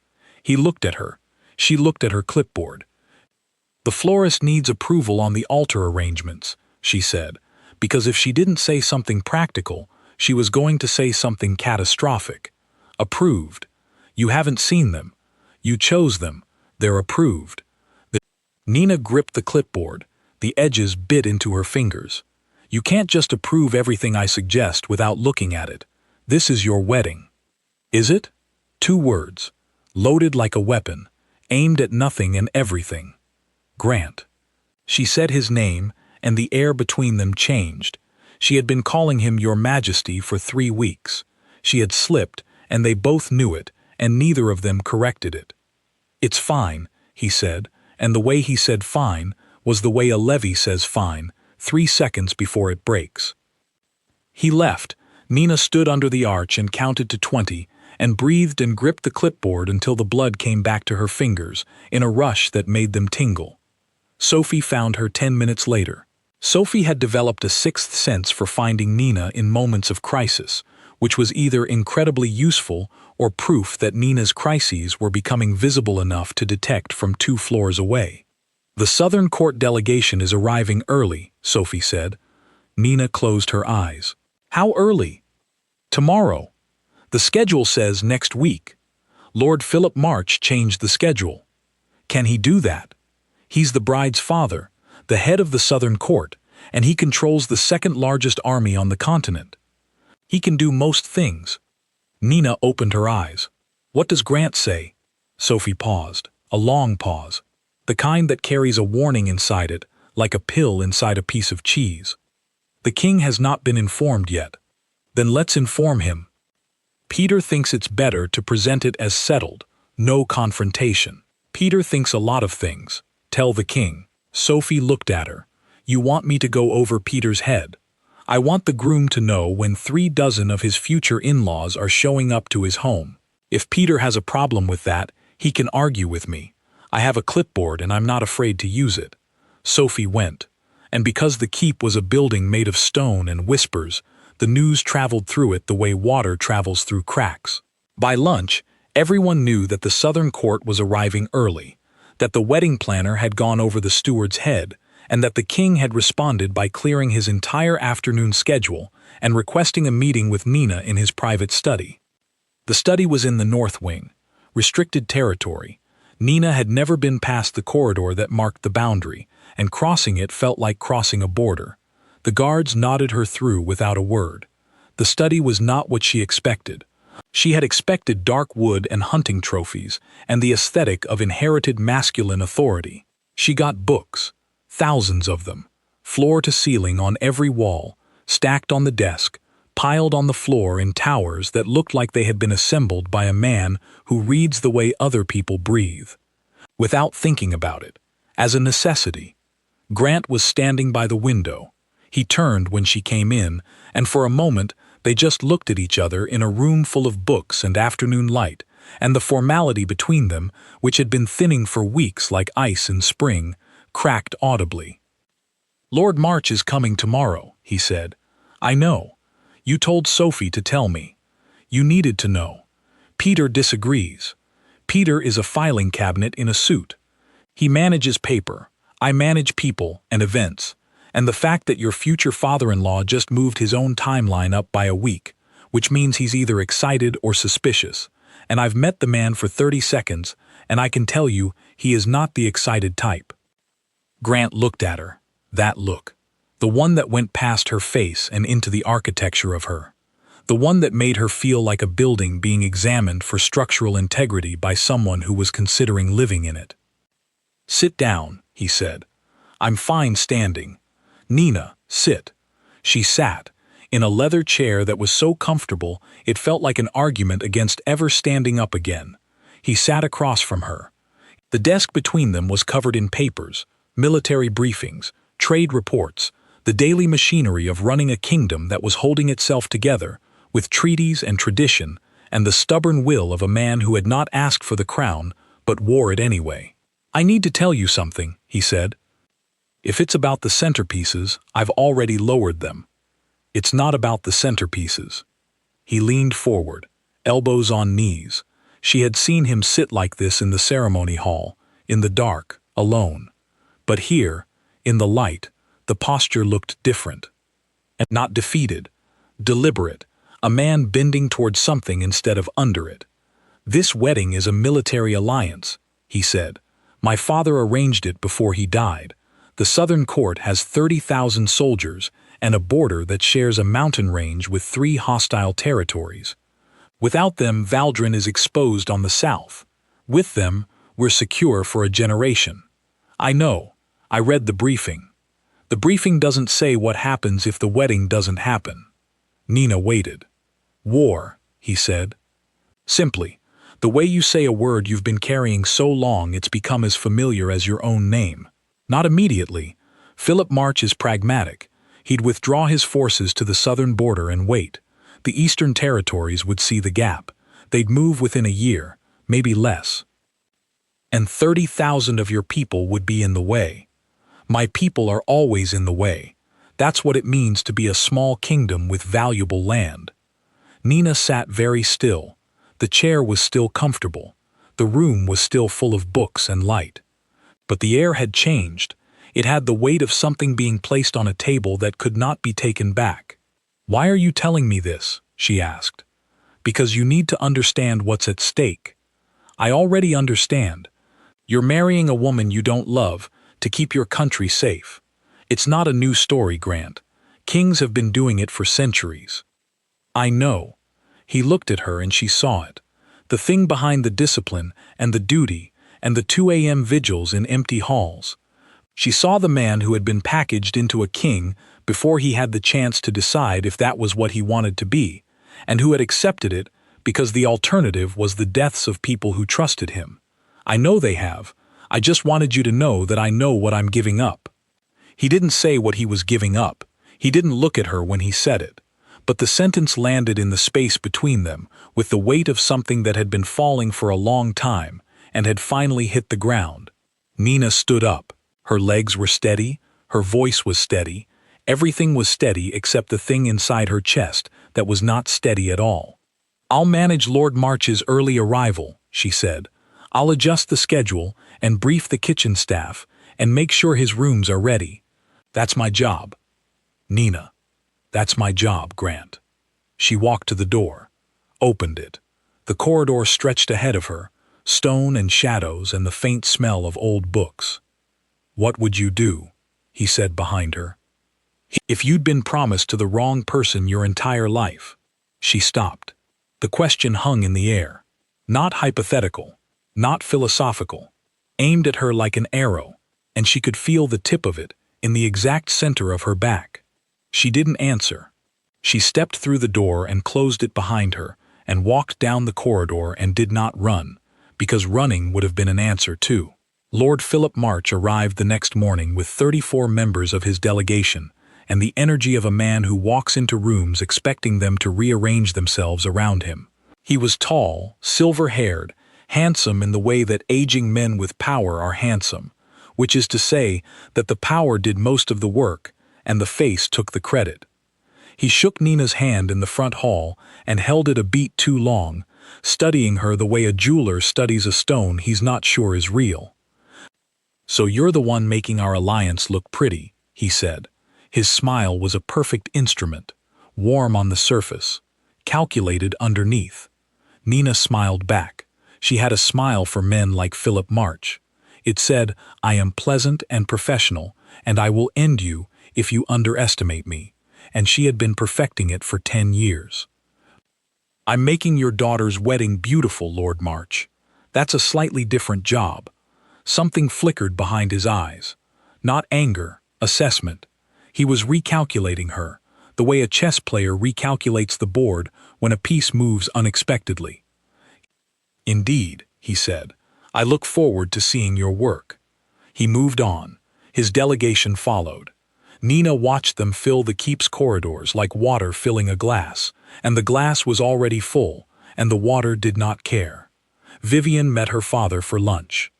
He looked at her. She looked at her clipboard. "The florist needs approval on the altar arrangements," she said, because if she didn't say something practical, she was going to say something catastrophic. "Approved. You haven't seen them. You chose them. They're approved." Nina gripped the clipboard. The edges bit into her fingers. "You can't just approve everything I suggest without looking at it. This is your wedding." "Is it?" 2 words, loaded like a weapon, aimed at nothing and everything. "Grant." She said his name, and the air between them changed. She had been calling him Your Majesty for 3 weeks. She had slipped, and they both knew it, and neither of them corrected it. "It's fine," he said, and the way he said fine was the way a levee says fine, 3 seconds before it breaks. He left. Nina stood under the arch and counted to 20, and breathed and gripped the clipboard until the blood came back to her fingers, in a rush that made them tingle. Sophie found her 10 minutes later. Sophie had developed a 6th sense for finding Nina in moments of crisis, which was either incredibly useful or proof that Nina's crises were becoming visible enough to detect from 2 floors away. "The Southern Court delegation is arriving early," Sophie said. Nina closed her eyes. "How early?" "Tomorrow. The schedule says next week. Lord Philip March changed the schedule." "Can he do that? He's the bride's father, the head of the Southern Court, and he controls the 2nd largest army on the continent. He can do most things." Nina opened her eyes. "What does Grant say?" Sophie paused, a long pause, the kind that carries a warning inside it, like a pill inside a piece of cheese. "The king has not been informed yet." "Then let's inform him. Peter thinks it's better to present it as settled, no confrontation. Peter thinks a lot of things. Tell the king." Sophie looked at her. "You want me to go over Peter's head? I want the groom to know when 3 dozen of his future in-laws are showing up to his home. If Peter has a problem with that, he can argue with me. I have a clipboard and I'm not afraid to use it." Sophie went. And because the keep was a building made of stone and whispers, the news traveled through it the way water travels through cracks. By lunch, everyone knew that the Southern Court was arriving early, that the wedding planner had gone over the steward's head, and that the king had responded by clearing his entire afternoon schedule and requesting a meeting with Nina in his private study. The study was in the north wing, restricted territory. Nina had never been past the corridor that marked the boundary, and crossing it felt like crossing a border. The guards nodded her through without a word. The study was not what she expected. She had expected dark wood and hunting trophies, and the aesthetic of inherited masculine authority. She got books. Thousands of them, floor to ceiling on every wall, stacked on the desk, piled on the floor in towers that looked like they had been assembled by a man who reads the way other people breathe. Without thinking about it, as a necessity. Grant was standing by the window. He turned when she came in, and for a moment they just looked at each other in a room full of books and afternoon light, and the formality between them, which had been thinning for weeks like ice in spring, cracked audibly. "Lord March is coming tomorrow," he said. "I know. You told Sophie to tell me. You needed to know. Peter disagrees. Peter is a filing cabinet in a suit. He manages paper. I manage people and events. And the fact that your future father-in-law just moved his own timeline up by a week, which means he's either excited or suspicious. And I've met the man for 30 seconds, and I can tell you he is not the excited type." Grant looked at her. That look. The one that went past her face and into the architecture of her. The one that made her feel like a building being examined for structural integrity by someone who was considering living in it. "Sit down," he said. "I'm fine standing. Nina, Sit. She sat, in a leather chair that was so comfortable it felt like an argument against ever standing up again. He sat across from her. The desk between them was covered in papers, military briefings, trade reports, the daily machinery of running a kingdom that was holding itself together, with treaties and tradition, and the stubborn will of a man who had not asked for the crown, but wore it anyway. "I need to tell you something," he said. "If it's about the centerpieces, I've already lowered them. It's not about the centerpieces." He leaned forward, elbows on knees. She had seen him sit like this in the ceremony hall, in the dark, alone. But here, in the light, the posture looked different. And not defeated, deliberate, a man bending towards something instead of under it. "This wedding is a military alliance," he said. "My father arranged it before he died. The southern court has 30,000 soldiers and a border that shares a mountain range with 3 hostile territories. Without them, Valdrin is exposed on the south. With them, we're secure for a generation. I know. I read the briefing. The briefing doesn't say what happens if the wedding doesn't happen." Nina waited. "War," he said. "Simply, the way you say a word you've been carrying so long it's become as familiar as your own name. Not immediately. Philip March is pragmatic. He'd withdraw his forces to the southern border and wait. The eastern territories would see the gap. They'd move within a year, maybe less. And 30,000 of your people would be in the way. My people are always in the way. That's what it means to be a small kingdom with valuable land." Nina sat very still. The chair was still comfortable. The room was still full of books and light. But the air had changed. It had the weight of something being placed on a table that could not be taken back. "Why are you telling me this?" she asked. "Because you need to understand what's at stake." "I already understand. You're marrying a woman you don't love to keep your country safe. It's not a new story, Grant. Kings have been doing it for centuries." "I know." He looked at her and she saw it. The thing behind the discipline and the duty and the 2 a.m. vigils in empty halls. She saw the man who had been packaged into a king before he had the chance to decide if that was what he wanted to be, and who had accepted it because the alternative was the deaths of people who trusted him. "I know they have. I just wanted you to know that I know what I'm giving up." He didn't say what he was giving up. He didn't look at her when he said it. But the sentence landed in the space between them, with the weight of something that had been falling for a long time and had finally hit the ground. Nina stood up. Her legs were steady, her voice was steady, everything was steady except the thing inside her chest that was not steady at all. "I'll manage Lord March's early arrival," she said. "I'll adjust the schedule and brief the kitchen staff and make sure his rooms are ready. That's my job." "Nina, that's my job, Grant." She walked to the door, opened it. The corridor stretched ahead of her, stone and shadows and the faint smell of old books. "What would you do?" he said behind her. "If you'd been promised to the wrong person your entire life." She stopped. The question hung in the air. Not hypothetical, not philosophical, aimed at her like an arrow, and she could feel the tip of it in the exact center of her back. She didn't answer. She stepped through the door and closed it behind her and walked down the corridor and did not run, because running would have been an answer too. Lord Philip March arrived the next morning with 34 members of his delegation and the energy of a man who walks into rooms expecting them to rearrange themselves around him. He was tall, silver-haired, handsome in the way that aging men with power are handsome, which is to say that the power did most of the work and the face took the credit. He shook Nina's hand in the front hall and held it a beat too long, studying her the way a jeweler studies a stone he's not sure is real. "So you're the one making our alliance look pretty," he said. His smile was a perfect instrument, warm on the surface, calculated underneath. Nina smiled back. She had a smile for men like Philip March. It said, "I am pleasant and professional, and I will end you if you underestimate me," and she had been perfecting it for 10 years. "I'm making your daughter's wedding beautiful, Lord March. That's a slightly different job." Something flickered behind his eyes. Not anger, assessment. He was recalculating her, the way a chess player recalculates the board when a piece moves unexpectedly. "Indeed," he said, "I look forward to seeing your work." He moved on. His delegation followed. Nina watched them fill the keep's corridors like water filling a glass, and the glass was already full, and the water did not care. Vivian met her father for lunch.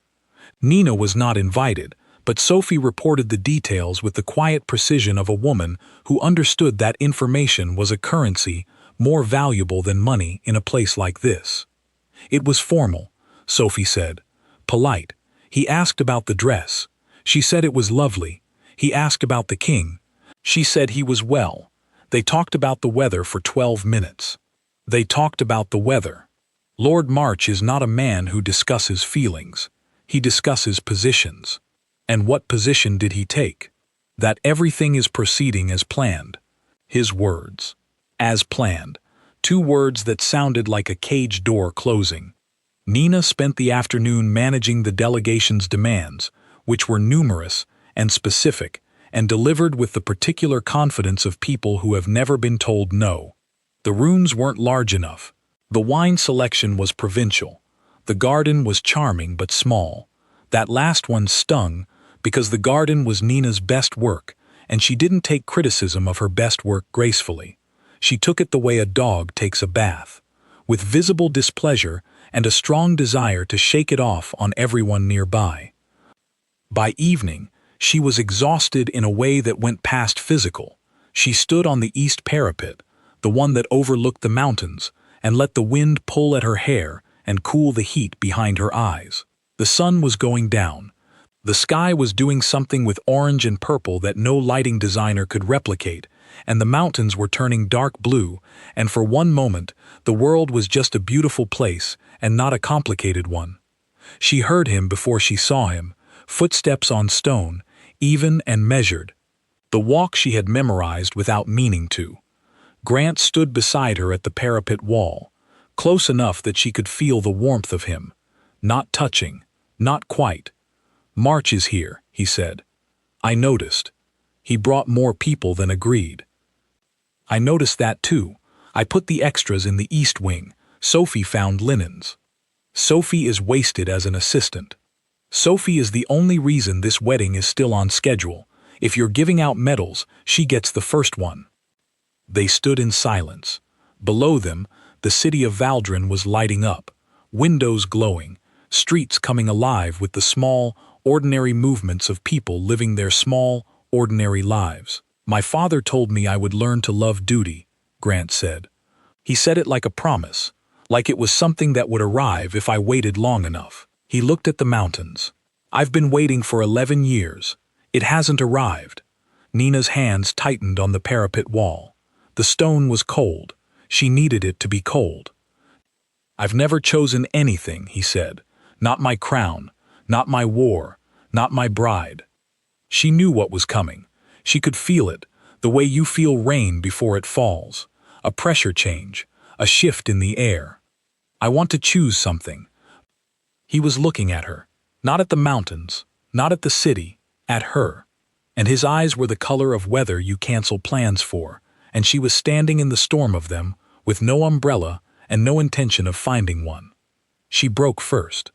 Nina was not invited, but Sophie reported the details with the quiet precision of a woman who understood that information was a currency more valuable than money in a place like this. It was formal, Sophie said. Polite. He asked about the dress. She said it was lovely. He asked about the king. She said he was well. They talked about the weather for 12 minutes. They talked about the weather. Lord March is not a man who discusses feelings. He discusses positions. And what position did he take? That everything is proceeding as planned. His words. As planned. 2 words that sounded like a cage door closing. Nina spent the afternoon managing the delegation's demands, which were numerous and specific, and delivered with the particular confidence of people who have never been told no. The rooms weren't large enough. The wine selection was provincial. The garden was charming but small. That last one stung, because the garden was Nina's best work, and she didn't take criticism of her best work gracefully. She took it the way a dog takes a bath, with visible displeasure and a strong desire to shake it off on everyone nearby. By evening, she was exhausted in a way that went past physical. She stood on the east parapet, the one that overlooked the mountains, and let the wind pull at her hair and cool the heat behind her eyes. The sun was going down. The sky was doing something with orange and purple that no lighting designer could replicate, and the mountains were turning dark blue, and for one moment, the world was just a beautiful place and not a complicated one. She heard him before she saw him, footsteps on stone, even and measured. The walk she had memorized without meaning to. Grant stood beside her at the parapet wall, close enough that she could feel the warmth of him. Not touching, not quite. "March is here," he said. "I noticed. He brought more people than agreed." "I noticed that too. I put the extras in the east wing. Sophie found linens." Sophie is wasted as an assistant. Sophie is the only reason this wedding is still on schedule. If you're giving out medals, she gets the first one. They stood in silence. Below them, the city of Valdrin was lighting up, windows glowing, streets coming alive with the small, ordinary movements of people living their small, ordinary lives. "My father told me I would learn to love duty," Grant said. He said it like a promise, like it was something that would arrive if I waited long enough. He looked at the mountains. "I've been waiting for 11 years. It hasn't arrived." Nina's hands tightened on the parapet wall. The stone was cold. She needed it to be cold. "I've never chosen anything," he said. "Not my crown, not my war, not my bride." She knew what was coming. She could feel it, the way you feel rain before it falls. A pressure change, a shift in the air. "I want to choose something." He was looking at her, not at the mountains, not at the city, at her. And his eyes were the color of weather you cancel plans for, and she was standing in the storm of them, with no umbrella and no intention of finding one. She broke first.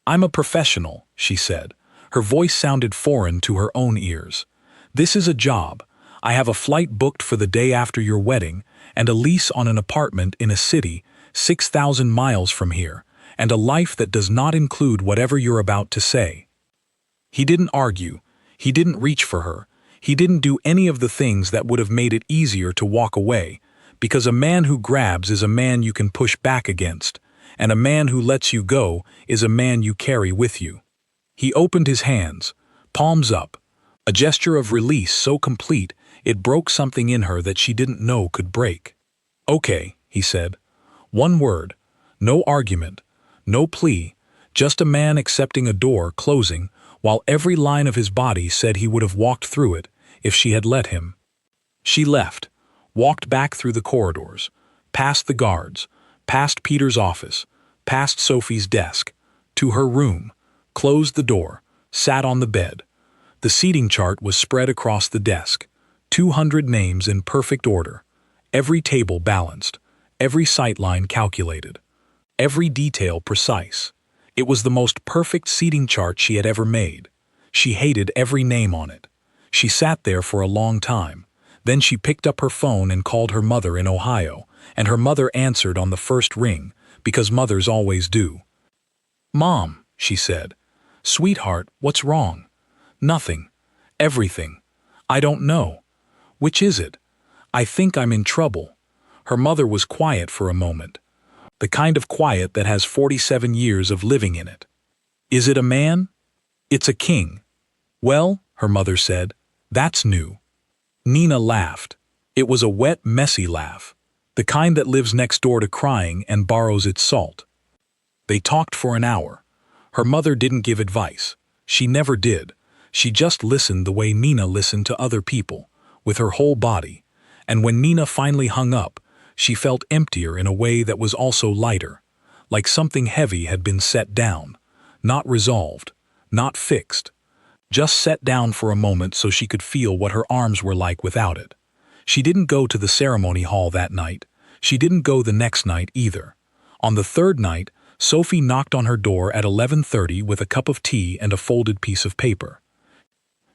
"I'm a professional," she said. Her voice sounded foreign to her own ears. "This is a job. I have a flight booked for the day after your wedding, and a lease on an apartment in a city 6,000 miles from here, and a life that does not include whatever you're about to say." He didn't argue. He didn't reach for her. He didn't do any of the things that would have made it easier to walk away, because a man who grabs is a man you can push back against, and a man who lets you go is a man you carry with you. He opened his hands, palms up, a gesture of release so complete it broke something in her that she didn't know could break. "Okay," he said. One word, no argument, no plea, just a man accepting a door closing while every line of his body said he would have walked through it if she had let him. She left, walked back through the corridors, past the guards, past Peter's office, past Sophie's desk, to her room, closed the door, sat on the bed. The seating chart was spread across the desk, 200 names in perfect order, every table balanced, every sightline calculated, every detail precise. It was the most perfect seating chart she had ever made. She hated every name on it. She sat there for a long time. Then she picked up her phone and called her mother in Ohio, and her mother answered on the first ring, because mothers always do. "Mom," she said. "Sweetheart, what's wrong?" "Nothing. Everything. I don't know. Which is it? I think I'm in trouble." Her mother was quiet for a moment. The kind of quiet that has 47 years of living in it. "Is it a man?" "It's a king." "Well," her mother said, "that's new." Nina laughed. It was a wet, messy laugh, the kind that lives next door to crying and borrows its salt. They talked for an hour. Her mother didn't give advice. She never did. She just listened the way Nina listened to other people, with her whole body, and when Nina finally hung up, she felt emptier in a way that was also lighter, like something heavy had been set down, not resolved, not fixed, just set down for a moment so she could feel what her arms were like without it. She didn't go to the ceremony hall that night. She didn't go the next night either. On the third night, Sophie knocked on her door at 11:30 with a cup of tea and a folded piece of paper.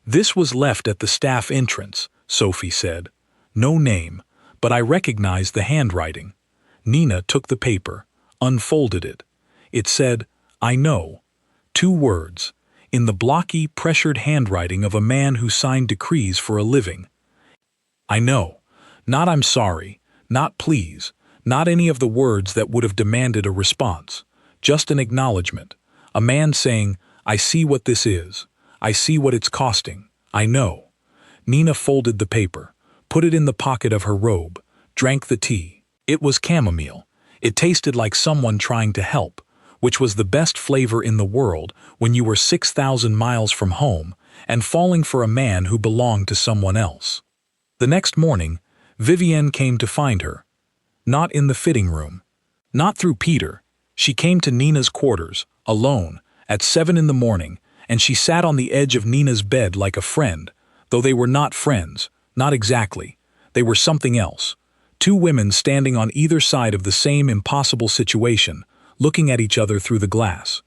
"This was left at the staff entrance," Sophie said. "No name, but I recognized the handwriting." Nina took the paper, unfolded it. It said, "I know." 2 words, in the blocky, pressured handwriting of a man who signed decrees for a living. "I know." Not "I'm sorry," not "please," not any of the words that would have demanded a response. Just an acknowledgement. A man saying, "I see what this is. I see what it's costing. I know." Nina folded the paper, put it in the pocket of her robe, drank the tea. It was chamomile. It tasted like someone trying to help, which was the best flavor in the world when you were 6,000 miles from home and falling for a man who belonged to someone else. The next morning, Vivienne came to find her. Not in the fitting room. Not through Peter. She came to Nina's quarters, alone, at 7 in the morning, and she sat on the edge of Nina's bed like a friend, though they were not friends, not exactly. They were something else. 2 women standing on either side of the same impossible situation, looking at each other through the glass.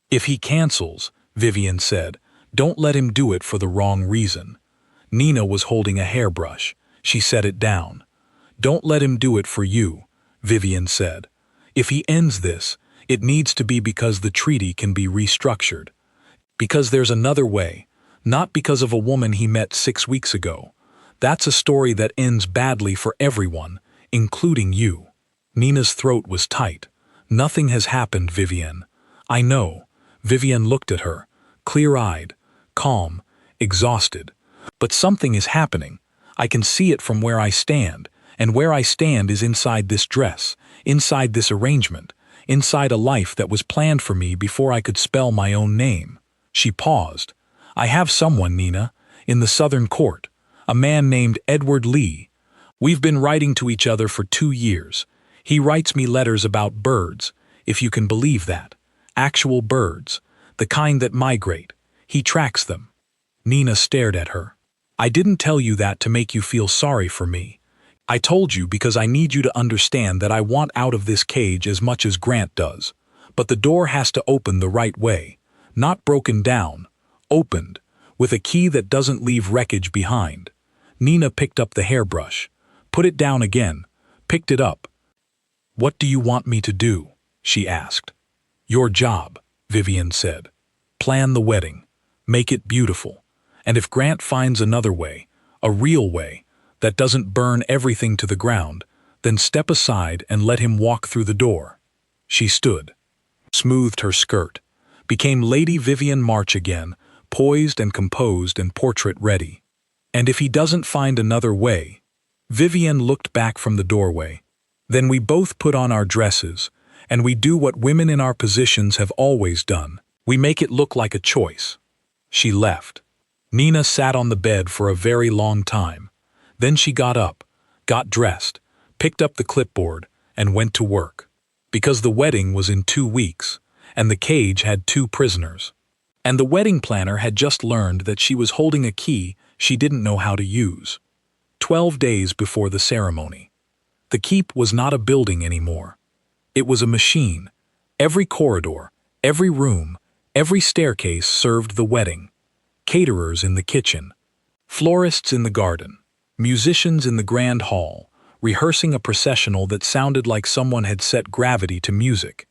"If he cancels," Vivienne said, "don't let him do it for the wrong reason." Nina was holding a hairbrush. She set it down. "Don't let him do it for you," Vivienne said. "If he ends this, it needs to be because the treaty can be restructured. Because there's another way, not because of a woman he met 6 weeks ago. That's a story that ends badly for everyone, including you." Nina's throat was tight. "Nothing has happened, Vivienne." "I know." Vivienne looked at her, clear-eyed, calm, exhausted. "But something is happening. I can see it from where I stand, and where I stand is inside this dress, inside this arrangement, inside a life that was planned for me before I could spell my own name." She paused. "I have someone, Nina, in the Southern Court, a man named Edward Lee. We've been writing to each other for 2 years. He writes me letters about birds, if you can believe that. Actual birds, the kind that migrate. He tracks them." Nina stared at her. "I didn't tell you that to make you feel sorry for me. I told you because I need you to understand that I want out of this cage as much as Grant does. But the door has to open the right way. Not broken down. Opened. With a key that doesn't leave wreckage behind." Nina picked up the hairbrush. Put it down again. Picked it up. "What do you want me to do?" she asked. "Your job," Vivienne said. "Plan the wedding. Make it beautiful. And if Grant finds another way, a real way, that doesn't burn everything to the ground, then step aside and let him walk through the door." She stood, smoothed her skirt, became Lady Vivienne March again, poised and composed and portrait-ready. "And if he doesn't find another way..." Vivienne looked back from the doorway. "Then we both put on our dresses, and we do what women in our positions have always done. We make it look like a choice." She left. Nina sat on the bed for a very long time. Then she got up, got dressed, picked up the clipboard, and went to work. Because the wedding was in 2 weeks, and the cage had 2 prisoners. And the wedding planner had just learned that she was holding a key she didn't know how to use. 12 days before the ceremony. The keep was not a building anymore. It was a machine. Every corridor, every room, every staircase served the wedding. Caterers in the kitchen, florists in the garden, musicians in the grand hall, rehearsing a processional that sounded like someone had set gravity to music.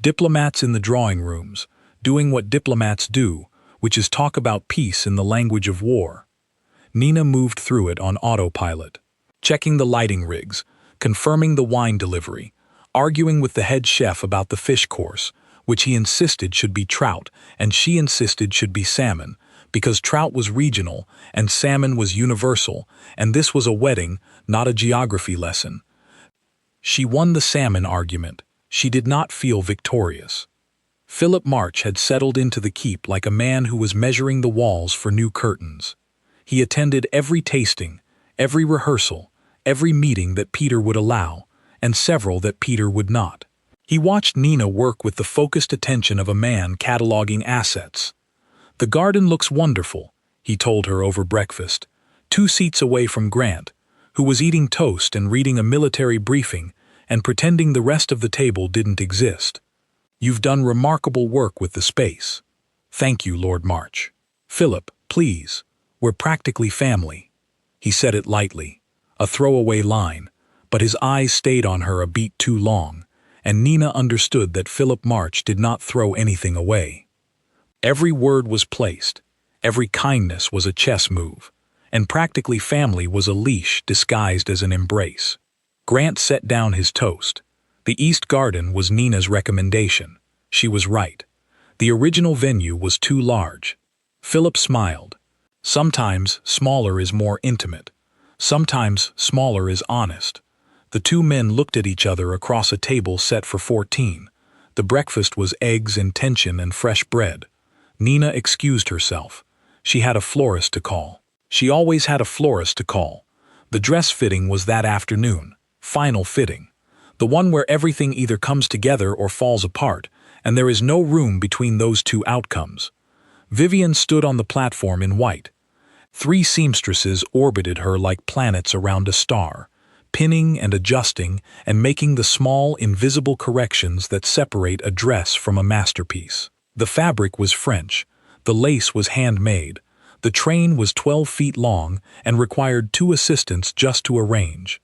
Diplomats in the drawing rooms, doing what diplomats do, which is talk about peace in the language of war. Nina moved through it on autopilot, checking the lighting rigs, confirming the wine delivery, arguing with the head chef about the fish course, which he insisted should be trout and she insisted should be salmon, because trout was regional and salmon was universal, and this was a wedding, not a geography lesson. She won the salmon argument. She did not feel victorious. Philip March had settled into the keep like a man who was measuring the walls for new curtains. He attended every tasting, every rehearsal, every meeting that Peter would allow, and several that Peter would not. He watched Nina work with the focused attention of a man cataloging assets. "The garden looks wonderful," he told her over breakfast, 2 seats away from Grant, who was eating toast and reading a military briefing and pretending the rest of the table didn't exist. "You've done remarkable work with the space." "Thank you, Lord March." "Philip, please. We're practically family." He said it lightly, a throwaway line, but his eyes stayed on her a beat too long, and Nina understood that Philip March did not throw anything away. Every word was placed, every kindness was a chess move, and practically family was a leash disguised as an embrace. Grant set down his toast. The East Garden was Nina's recommendation. She was right. The original venue was too large. Philip smiled. Sometimes smaller is more intimate. Sometimes smaller is honest. The 2 men looked at each other across a table set for 14. The breakfast was eggs and tension and fresh bread. Nina excused herself. She had a florist to call. She always had a florist to call. The dress fitting was that afternoon. Final fitting. The one where everything either comes together or falls apart, and there is no room between those 2 outcomes. Vivian stood on the platform in white. 3 seamstresses orbited her like planets around a star, pinning and adjusting and making the small, invisible corrections that separate a dress from a masterpiece. The fabric was French. The lace was handmade. The train was 12 feet long and required 2 assistants just to arrange.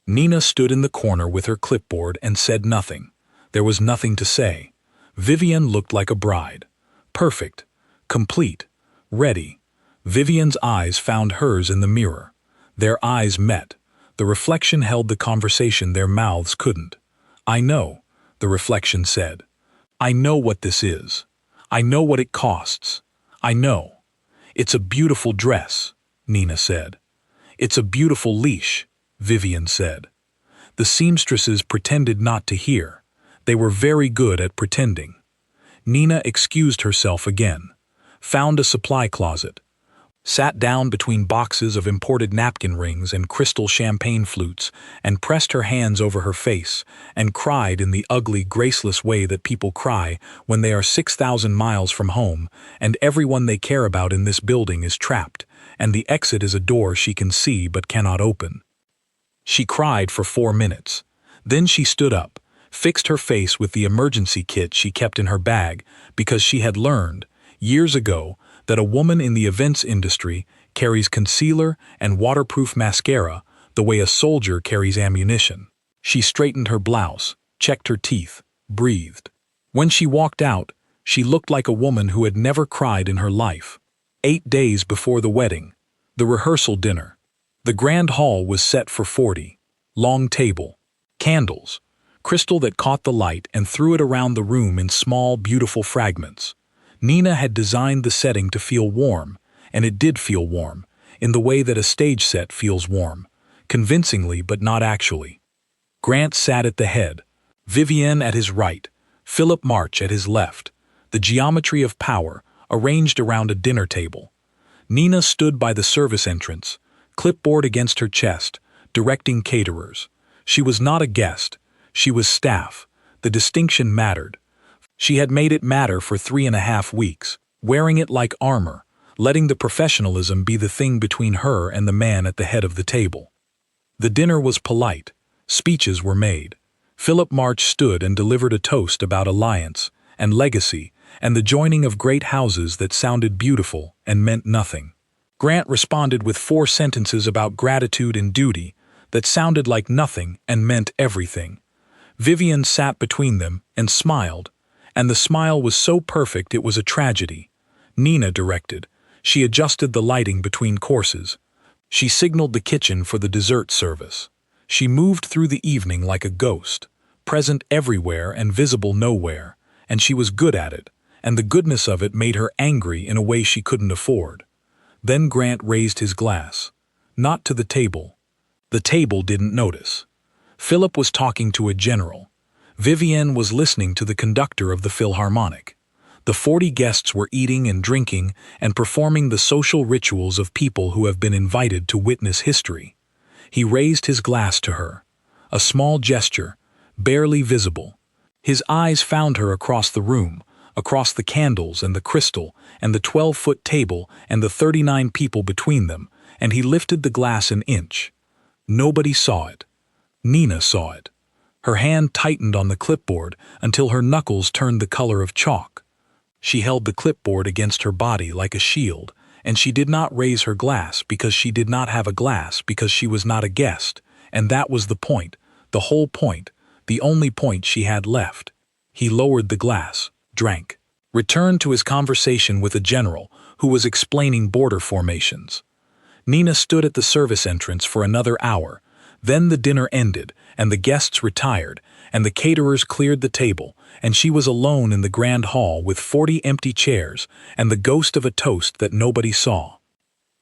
Nina stood in the corner with her clipboard and said nothing. There was nothing to say. Vivian looked like a bride. Perfect. Complete. Ready. Vivian's eyes found hers in the mirror. Their eyes met. The reflection held the conversation their mouths couldn't. "I know," the reflection said. "I know what this is. I know what it costs. I know." "It's a beautiful dress," Nina said. "It's a beautiful leash," Vivian said. The seamstresses pretended not to hear. They were very good at pretending. Nina excused herself again, found a supply closet, sat down between boxes of imported napkin rings and crystal champagne flutes, and pressed her hands over her face, and cried in the ugly, graceless way that people cry when they are 6,000 miles from home, and everyone they care about in this building is trapped, and the exit is a door she can see but cannot open. She cried for 4 minutes. Then she stood up, fixed her face with the emergency kit she kept in her bag, because she had learned, years ago, that a woman in the events industry carries concealer and waterproof mascara the way a soldier carries ammunition. She straightened her blouse, checked her teeth, breathed. When she walked out, she looked like a woman who had never cried in her life. 8 days before the wedding, the rehearsal dinner. The grand hall was set for 40. Long table, candles, crystal that caught the light and threw it around the room in small, beautiful fragments. Nina had designed the setting to feel warm, and it did feel warm, in the way that a stage set feels warm, convincingly but not actually. Grant sat at the head, Vivienne at his right, Philip March at his left, the geometry of power arranged around a dinner table. Nina stood by the service entrance, clipboard against her chest, directing caterers. She was not a guest, she was staff. The distinction mattered. She had made it matter for 3.5 weeks. wearing it like armor, letting the professionalism be the thing between her and the man at the head of the table. The dinner was polite. Speeches were made. Philip March stood and delivered a toast about alliance and legacy and the joining of great houses that sounded beautiful and meant nothing. Grant responded with 4 sentences about gratitude and duty that sounded like nothing and meant everything. Vivian sat between them and smiled, and the smile was so perfect it was a tragedy. Nina directed. She adjusted the lighting between courses. She signaled the kitchen for the dessert service. She moved through the evening like a ghost, present everywhere and visible nowhere, and she was good at it, and the goodness of it made her angry in a way she couldn't afford. Then Grant raised his glass. Not to the table. The table didn't notice. Philip was talking to a general. Vivienne was listening to the conductor of the Philharmonic. The 40 guests were eating and drinking and performing the social rituals of people who have been invited to witness history. He raised his glass to her. A small gesture, barely visible. His eyes found her across the room, across the candles and the crystal and the 12-foot table and the 39 people between them, and he lifted the glass an inch. Nobody saw it. Nina saw it. Her hand tightened on the clipboard until her knuckles turned the color of chalk. She held the clipboard against her body like a shield, and she did not raise her glass because she did not have a glass because she was not a guest, and that was the point, the whole point, the only point she had left. He lowered the glass, drank, returned to his conversation with a general who was explaining border formations. Nina stood at the service entrance for another hour. Then the dinner ended, and the guests retired, and the caterers cleared the table, and she was alone in the grand hall with 40 empty chairs and the ghost of a toast that nobody saw.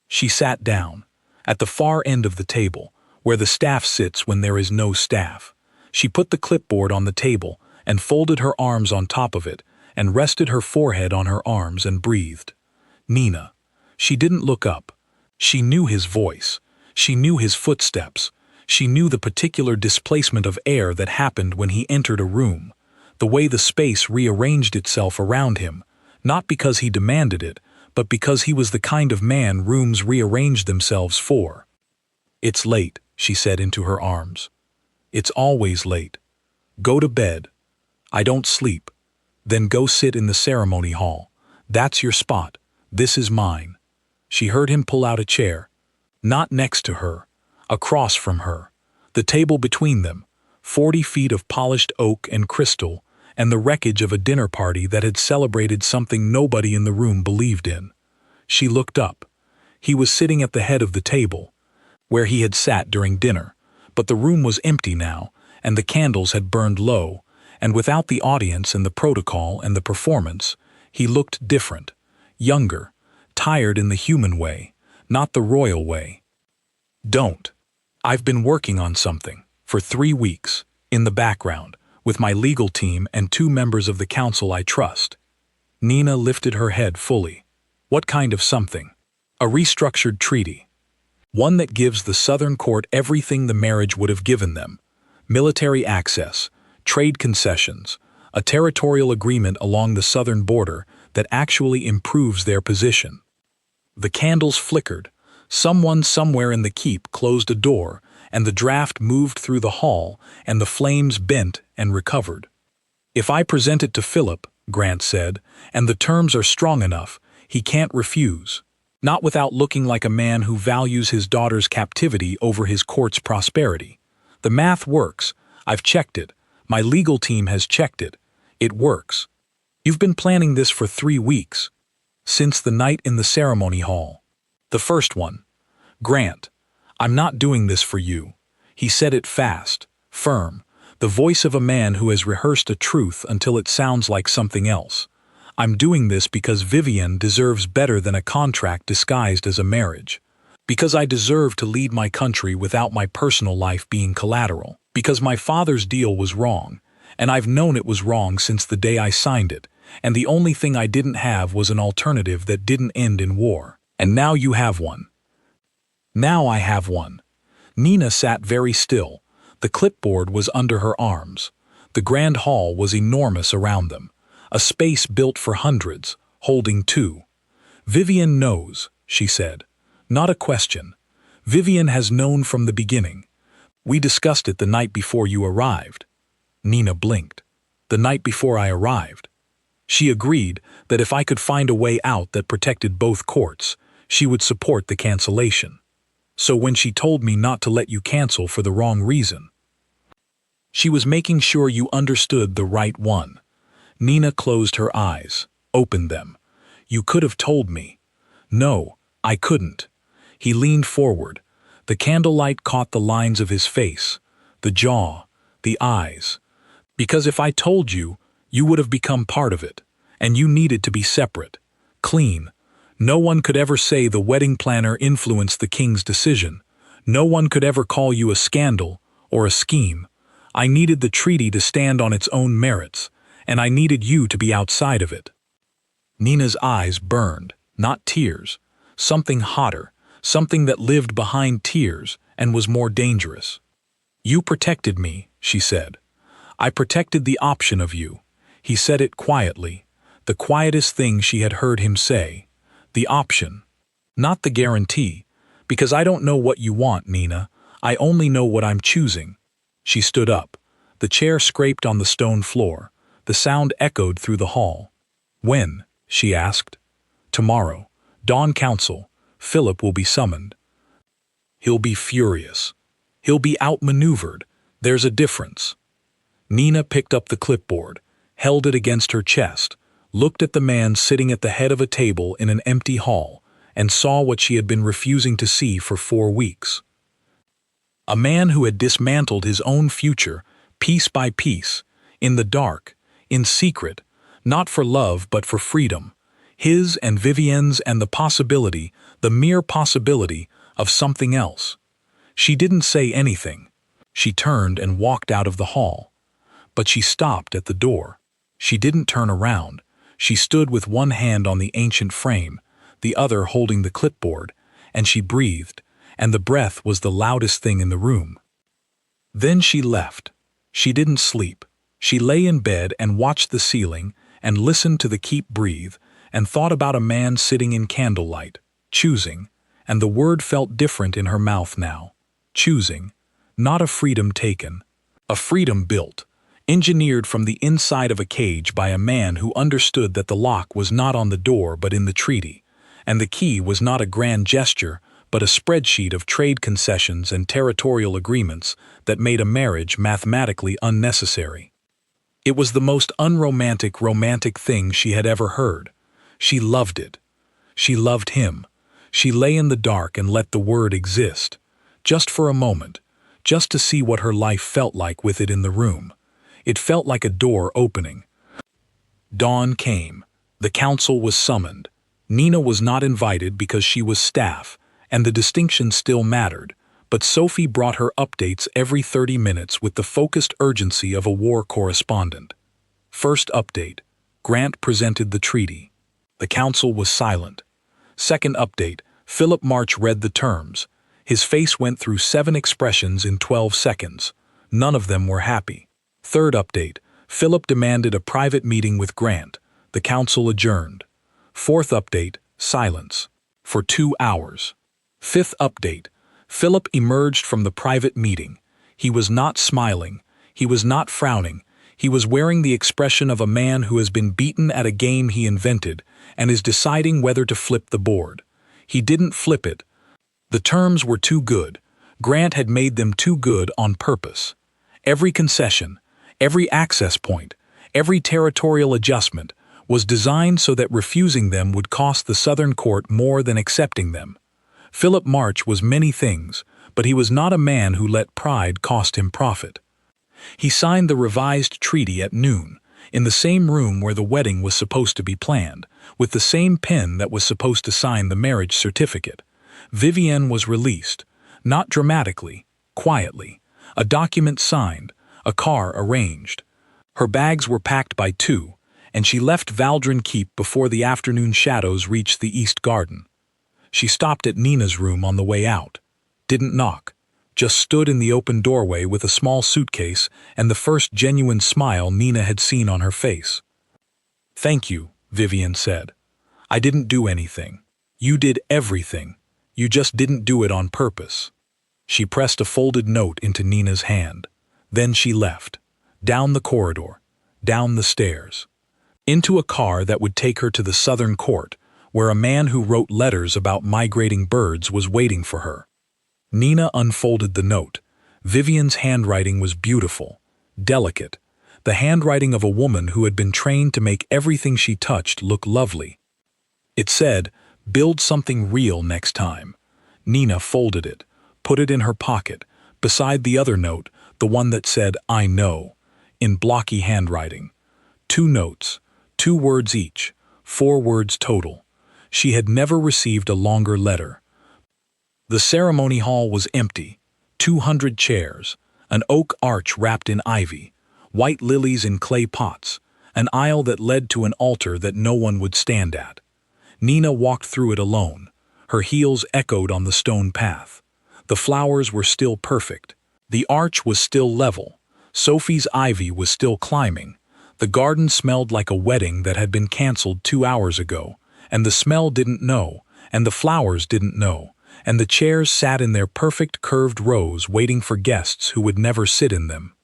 She sat down, at the far end of the table, where the staff sits when there is no staff. She put the clipboard on the table and folded her arms on top of it and rested her forehead on her arms and breathed. Nina. She didn't look up. She knew his voice. She knew his footsteps. She knew the particular displacement of air that happened when he entered a room, the way the space rearranged itself around him, not because he demanded it, but because he was the kind of man rooms rearranged themselves for. "It's late," she said into her arms. "It's always late. Go to bed. I don't sleep. Then go sit in the ceremony hall. That's your spot. This is mine." She heard him pull out a chair. Not next to her. Across from her. The table between them. 40 feet of polished oak and crystal, and the wreckage of a dinner party that had celebrated something nobody in the room believed in. She looked up. He was sitting at the head of the table, where he had sat during dinner, but the room was empty now, and the candles had burned low, and without the audience and the protocol and the performance, he looked different, younger, tired in the human way, not the royal way. "Don't. I've been working on something, for 3 weeks, in the background, with my legal team and 2 members of the council I trust." Nina lifted her head fully. "What kind of something?" "A restructured treaty. One that gives the Southern Court everything the marriage would have given them. Military access, trade concessions, a territorial agreement along the southern border that actually improves their position." The candles flickered. Someone somewhere in the keep closed a door, and the draft moved through the hall, and the flames bent and recovered. "If I present it to Philip," Grant said, "and the terms are strong enough, he can't refuse. Not without looking like a man who values his daughter's captivity over his court's prosperity. The math works. I've checked it. My legal team has checked it. It works. You've been planning this for 3 weeks. Since the night in the ceremony hall. The first one. Grant, I'm not doing this for you." He said it fast, firm, the voice of a man who has rehearsed a truth until it sounds like something else. "I'm doing this because Vivian deserves better than a contract disguised as a marriage. Because I deserve to lead my country without my personal life being collateral. Because my father's deal was wrong, and I've known it was wrong since the day I signed it, and the only thing I didn't have was an alternative that didn't end in war. And now you have one." "Now I have one." Nina sat very still. The clipboard was under her arms. The grand hall was enormous around them, a space built for hundreds, holding two. "Vivian knows," she said. "Not a question. Vivian has known from the beginning. We discussed it the night before you arrived." Nina blinked. "The night before I arrived?" She agreed that if I could find a way out that protected both courts, she would support the cancellation. "So when she told me not to let you cancel for the wrong reason?" "She was making sure you understood the right one." Nina closed her eyes, opened them. "You could have told me." "No, I couldn't." He leaned forward. The candlelight caught the lines of his face, the jaw, the eyes. "Because if I told you, you would have become part of it, and you needed to be separate, clean. No one could ever say the wedding planner influenced the king's decision. No one could ever call you a scandal or a scheme. I needed the treaty to stand on its own merits, and I needed you to be outside of it." Nina's eyes burned, not tears. Something hotter, something that lived behind tears and was more dangerous. "You protected me," she said. "I protected the option of you." He said it quietly, the quietest thing she had heard him say. "The option, not the guarantee, because I don't know what you want, Nina. I only know what I'm choosing." She stood up. The chair scraped on the stone floor. The sound echoed through the hall. "When?" she asked. "Tomorrow. Dawn council. Philip will be summoned." "He'll be furious. He'll be outmaneuvered. There's a difference." Nina picked up the clipboard, held it against her chest, looked at the man sitting at the head of a table in an empty hall, and saw what she had been refusing to see for 4 weeks. A man who had dismantled his own future, piece by piece, in the dark, in secret, not for love but for freedom, his and Vivienne's, and the possibility, the mere possibility, of something else. She didn't say anything. She turned and walked out of the hall. But she stopped at the door. She didn't turn around. She stood with one hand on the ancient frame, the other holding the clipboard, and she breathed, and the breath was the loudest thing in the room. Then she left. She didn't sleep. She lay in bed and watched the ceiling and listened to the keep breathe and thought about a man sitting in candlelight, choosing, and the word felt different in her mouth now. Choosing, not a freedom taken, a freedom built, engineered from the inside of a cage by a man who understood that the lock was not on the door but in the treaty, and the key was not a grand gesture but a spreadsheet of trade concessions and territorial agreements that made a marriage mathematically unnecessary. It was the most unromantic romantic thing she had ever heard. She loved it. She loved him. She lay in the dark and let the word exist, just for a moment, just to see what her life felt like with it in the room. It felt like a door opening. Dawn came. The council was summoned. Nina was not invited because she was staff, and the distinction still mattered, but Sophie brought her updates every 30 minutes with the focused urgency of a war correspondent. First update: Grant presented the treaty. The council was silent. Second update: Philip March read the terms. His face went through 7 expressions in 12 seconds. None of them were happy. Third update: Philip demanded a private meeting with Grant. The council adjourned. Fourth update: silence. For 2 hours. Fifth update: Philip emerged from the private meeting. He was not smiling. He was not frowning. He was wearing the expression of a man who has been beaten at a game he invented and is deciding whether to flip the board. He didn't flip it. The terms were too good. Grant had made them too good on purpose. Every concession, every access point, every territorial adjustment was designed so that refusing them would cost the Southern Court more than accepting them. Philip March was many things, but he was not a man who let pride cost him profit. He signed the revised treaty at noon, in the same room where the wedding was supposed to be planned, with the same pen that was supposed to sign the marriage certificate. Vivienne was released, not dramatically, quietly, a document signed, a car arranged. Her bags were packed by 2, and she left Valdrin Keep before the afternoon shadows reached the East Garden. She stopped at Nina's room on the way out, didn't knock, just stood in the open doorway with a small suitcase and the first genuine smile Nina had seen on her face. "Thank you," Vivienne said. I didn't do anything. You did everything. You just didn't do it on purpose." She pressed a folded note into Nina's hand. Then she left. Down the corridor. Down the stairs. Into a car that would take her to the Southern Court, where a man who wrote letters about migrating birds was waiting for her. Nina unfolded the note. Vivian's handwriting was beautiful, delicate, the handwriting of a woman who had been trained to make everything she touched look lovely. It said, "Build something real next time." Nina folded it, put it in her pocket, beside the other note, the one that said, "I know," in blocky handwriting. 2 notes, 2 words each, 4 words total. She had never received a longer letter. The ceremony hall was empty. 200 chairs, an oak arch wrapped in ivy, white lilies in clay pots, an aisle that led to an altar that no one would stand at. Nina walked through it alone. Her heels echoed on the stone path. The flowers were still perfect. The arch was still level. Sophie's ivy was still climbing. The garden smelled like a wedding that had been canceled 2 hours ago, and the smell didn't know, and the flowers didn't know, and the chairs sat in their perfect curved rows waiting for guests who would never sit in them.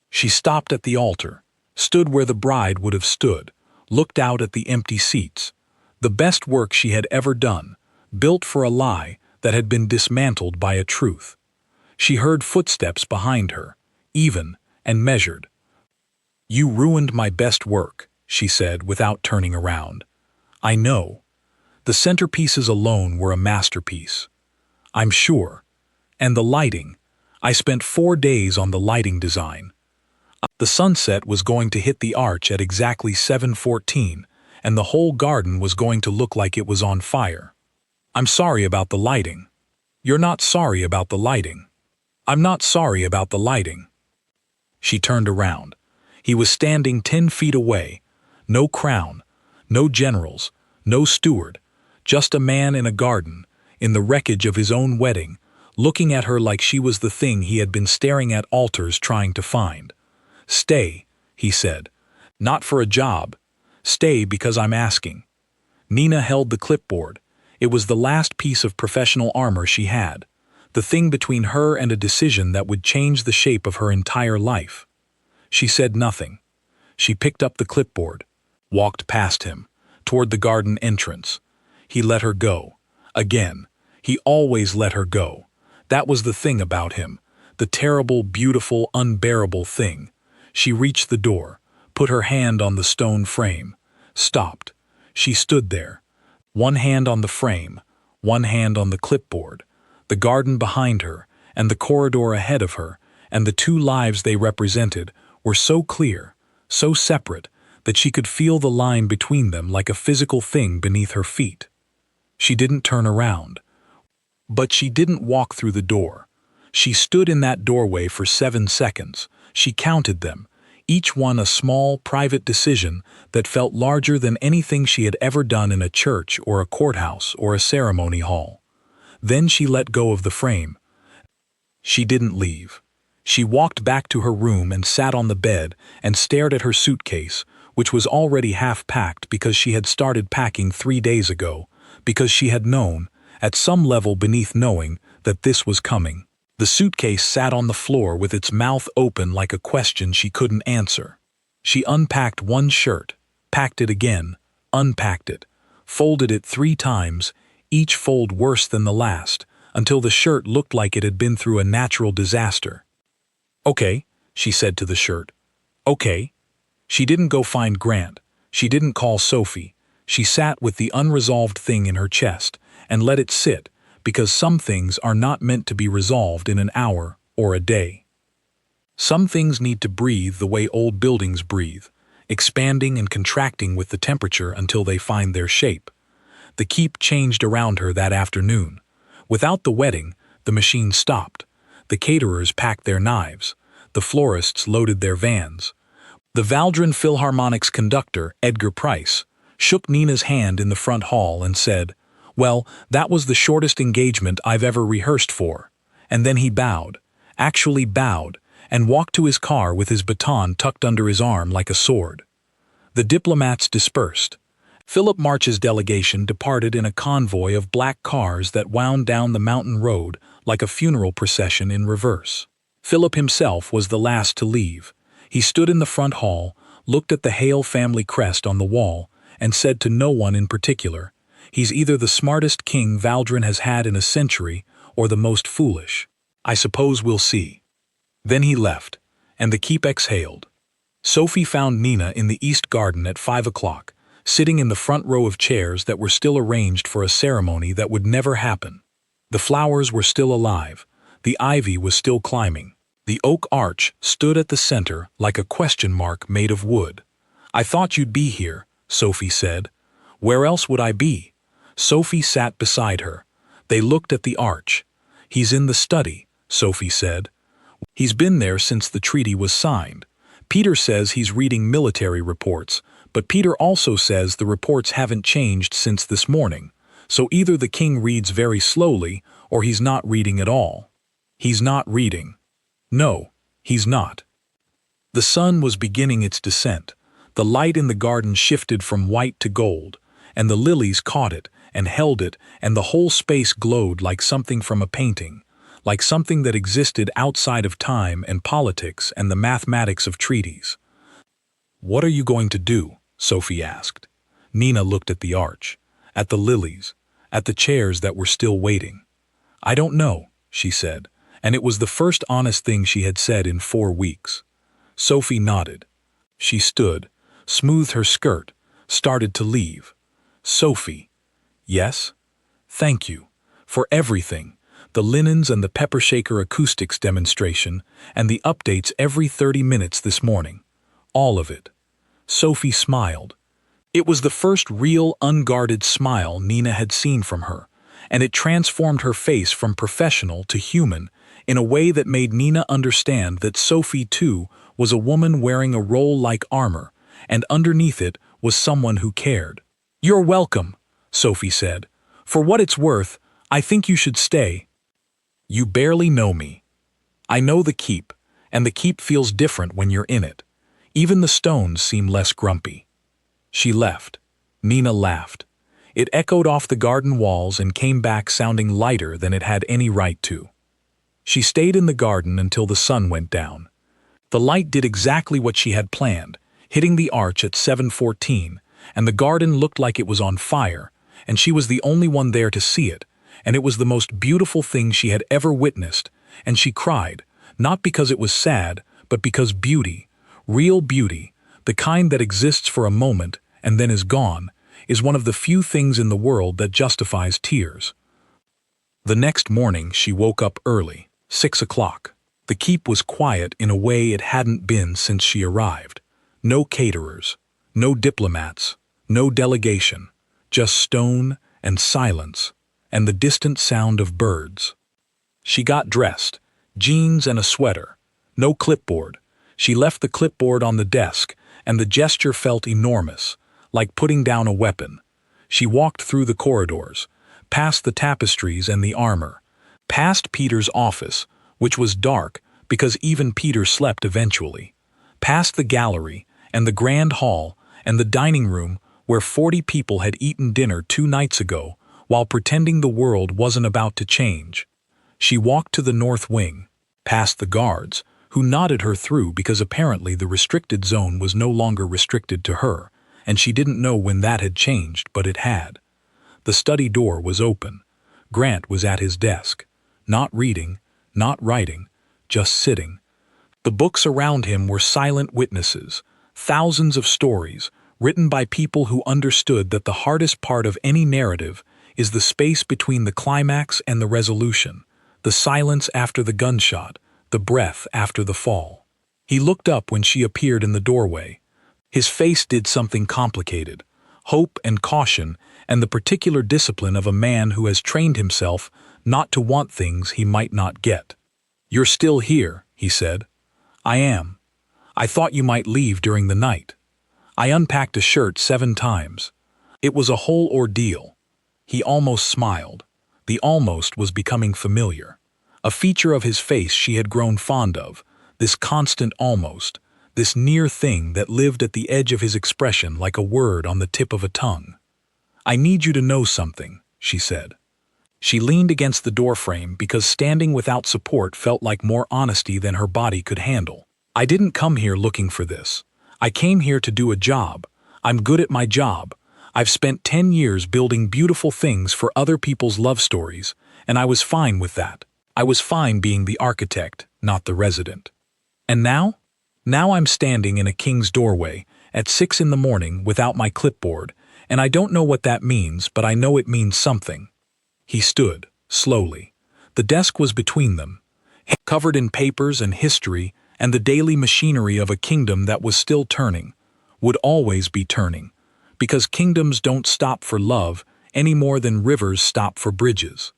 She stopped at the altar, stood where the bride would have stood, looked out at the empty seats. The best work she had ever done, built for a lie that had been dismantled by a truth. She heard footsteps behind her, even and measured. "You ruined my best work," she said without turning around. "I know. The centerpieces alone were a masterpiece. I'm sure. And the lighting. I spent 4 days on the lighting design. The sunset was going to hit the arch at exactly 7:14, and the whole garden was going to look like it was on fire. I'm sorry about the lighting." "You're not sorry about the lighting." "I'm not sorry about the lighting." She turned around. He was standing 10 feet away. No crown, no generals, no steward, just a man in a garden, in the wreckage of his own wedding, looking at her like she was the thing he had been staring at altars trying to find. "Stay," he said. "Not for a job. Stay because I'm asking." Nina held the clipboard. It was the last piece of professional armor she had, the thing between her and a decision that would change the shape of her entire life. She said nothing. She picked up the clipboard, walked past him, toward the garden entrance. He let her go. Again, he always let her go. That was the thing about him, the terrible, beautiful, unbearable thing. She reached the door, put her hand on the stone frame, stopped. She stood there, one hand on the frame, one hand on the clipboard, the garden behind her, and the corridor ahead of her, and the 2 lives they represented were so clear, so separate, that she could feel the line between them like a physical thing beneath her feet. She didn't turn around. But she didn't walk through the door. She stood in that doorway for 7 seconds. She counted them, each one a small, private decision that felt larger than anything she had ever done in a church or a courthouse or a ceremony hall. Then she let go of the frame. She didn't leave. She walked back to her room and sat on the bed and stared at her suitcase, which was already half packed because she had started packing 3 days ago, because she had known, at some level beneath knowing, that this was coming. The suitcase sat on the floor with its mouth open like a question she couldn't answer. She unpacked one shirt, packed it again, unpacked it, folded it 3 times, each fold worse than the last, until the shirt looked like it had been through a natural disaster. "Okay," she said to the shirt. "Okay." She didn't go find Grant. She didn't call Sophie. She sat with the unresolved thing in her chest and let it sit, because some things are not meant to be resolved in an hour or a day. Some things need to breathe the way old buildings breathe, expanding and contracting with the temperature until they find their shape. The keep changed around her that afternoon. Without the wedding, the machine stopped. The caterers packed their knives. The florists loaded their vans. The Valdron Philharmonic's conductor, Edgar Price, shook Nina's hand in the front hall and said, "Well, that was the shortest engagement I've ever rehearsed for." And then he bowed, actually bowed, and walked to his car with his baton tucked under his arm like a sword. The diplomats dispersed. Philip March's delegation departed in a convoy of black cars that wound down the mountain road like a funeral procession in reverse. Philip himself was the last to leave. He stood in the front hall, looked at the Hale family crest on the wall, and said to no one in particular, "He's either the smartest king Valdrin has had in a century or the most foolish. I suppose we'll see." Then he left, and the keep exhaled. Sophie found Nina in the east garden at 5 o'clock, sitting in the front row of chairs that were still arranged for a ceremony that would never happen. The flowers were still alive, the ivy was still climbing. The oak arch stood at the center like a question mark made of wood. "I thought you'd be here," Sophie said. "Where else would I be?" Sophie sat beside her. They looked at the arch. "He's in the study," Sophie said. "He's been there since the treaty was signed. Peter says he's reading military reports, but Peter also says the reports haven't changed since this morning, so either the king reads very slowly or he's not reading at all." "He's not reading." "No, he's not." The sun was beginning its descent. The light in the garden shifted from white to gold, and the lilies caught it and held it, and the whole space glowed like something from a painting, like something that existed outside of time and politics and the mathematics of treaties. "What are you going to do?" Sophie asked. Nina looked at the arch, at the lilies, at the chairs that were still waiting. "I don't know," she said, and it was the first honest thing she had said in 4 weeks. Sophie nodded. She stood, smoothed her skirt, started to leave. "Sophie." "Yes?" "Thank you. For everything. The linens and the pepper shaker acoustics demonstration, and the updates every 30 minutes this morning. All of it." Sophie smiled. It was the first real, unguarded smile Nina had seen from her, and it transformed her face from professional to human in a way that made Nina understand that Sophie, too, was a woman wearing a role like armor, and underneath it was someone who cared. "You're welcome," Sophie said. "For what it's worth, I think you should stay." "You barely know me. I know the keep, and the keep feels different when you're in it. Even the stones seem less grumpy." She left. Nina laughed. It echoed off the garden walls and came back sounding lighter than it had any right to. She stayed in the garden until the sun went down. The light did exactly what she had planned, hitting the arch at 7:14, and the garden looked like it was on fire, and she was the only one there to see it, and it was the most beautiful thing she had ever witnessed, and she cried, not because it was sad, but because beauty, real beauty, the kind that exists for a moment and then is gone, is one of the few things in the world that justifies tears. The next morning she woke up early, 6 o'clock. The keep was quiet in a way it hadn't been since she arrived. No caterers, no diplomats, no delegation, just stone and silence, and the distant sound of birds. She got dressed, jeans and a sweater, no clipboard. She left the clipboard on the desk, and the gesture felt enormous, like putting down a weapon. She walked through the corridors, past the tapestries and the armor, past Peter's office, which was dark because even Peter slept eventually, past the gallery and the grand hall and the dining room where 40 people had eaten dinner 2 nights ago while pretending the world wasn't about to change. She walked to the north wing, past the guards, who nodded her through because apparently the restricted zone was no longer restricted to her, and she didn't know when that had changed, but it had. The study door was open. Grant was at his desk, not reading, not writing, just sitting. The books around him were silent witnesses, thousands of stories, written by people who understood that the hardest part of any narrative is the space between the climax and the resolution, the silence after the gunshot, the breath after the fall. He looked up when she appeared in the doorway. His face did something complicated, hope and caution and the particular discipline of a man who has trained himself not to want things he might not get. "You're still here," he said. "I am. I thought you might leave during the night. I unpacked a shirt 7 times. It was a whole ordeal." He almost smiled. The almost was becoming familiar. A feature of his face she had grown fond of, this constant almost, this near thing that lived at the edge of his expression like a word on the tip of a tongue. "I need you to know something," she said. She leaned against the doorframe because standing without support felt like more honesty than her body could handle. "I didn't come here looking for this. I came here to do a job. I'm good at my job. I've spent 10 years building beautiful things for other people's love stories, and I was fine with that. I was fine being the architect, not the resident. And now? Now I'm standing in a king's doorway at 6 in the morning without my clipboard, and I don't know what that means, but I know it means something." He stood, slowly. The desk was between them, covered in papers and history and the daily machinery of a kingdom that was still turning, would always be turning, because kingdoms don't stop for love any more than rivers stop for bridges.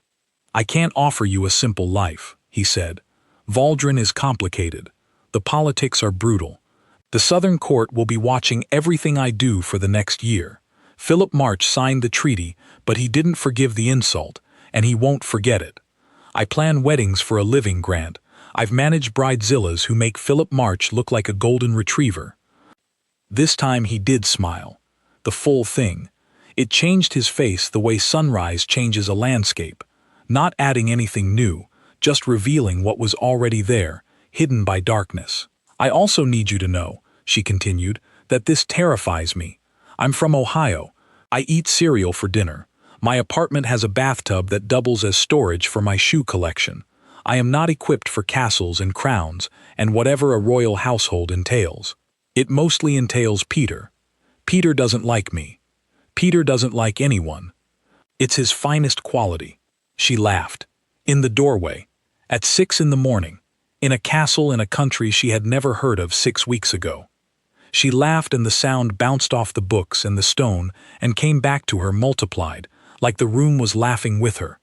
"I can't offer you a simple life," he said. "Valdrin is complicated. The politics are brutal. The Southern Court will be watching everything I do for the next year. Philip March signed the treaty, but he didn't forgive the insult, and he won't forget it. I plan weddings for a living, Grant. I've managed bridezillas who make Philip March look like a golden retriever." This time he did smile. The full thing. It changed his face the way sunrise changes a landscape, not adding anything new, just revealing what was already there, hidden by darkness. "I also need you to know," she continued, "that this terrifies me. I'm from Ohio. I eat cereal for dinner. My apartment has a bathtub that doubles as storage for my shoe collection. I am not equipped for castles and crowns and whatever a royal household entails. It mostly entails Peter. Peter doesn't like me. Peter doesn't like anyone. It's his finest quality." She laughed. In the doorway. At 6 in the morning. In a castle in a country she had never heard of 6 weeks ago. She laughed and the sound bounced off the books and the stone and came back to her multiplied, like the room was laughing with her.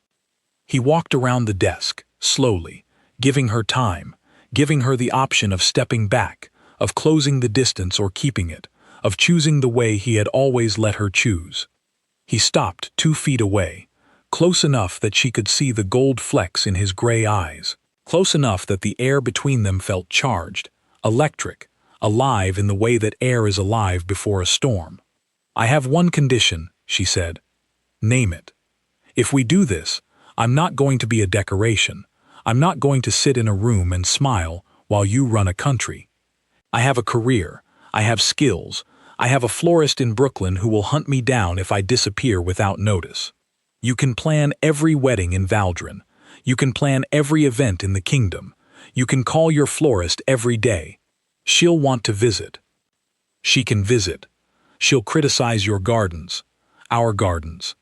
He walked around the desk, slowly, giving her time, giving her the option of stepping back, of closing the distance or keeping it, of choosing the way he had always let her choose. He stopped 2 feet away, close enough that she could see the gold flecks in his gray eyes, close enough that the air between them felt charged, electric, alive in the way that air is alive before a storm. "I have one condition," she said. "Name it. If we do this, I'm not going to be a decoration. I'm not going to sit in a room and smile while you run a country. I have a career. I have skills. I have a florist in Brooklyn who will hunt me down if I disappear without notice. You can plan every wedding in Valdrin. You can plan every event in the kingdom. You can call your florist every day. She'll want to visit. She can visit. She'll criticize your gardens. Our gardens."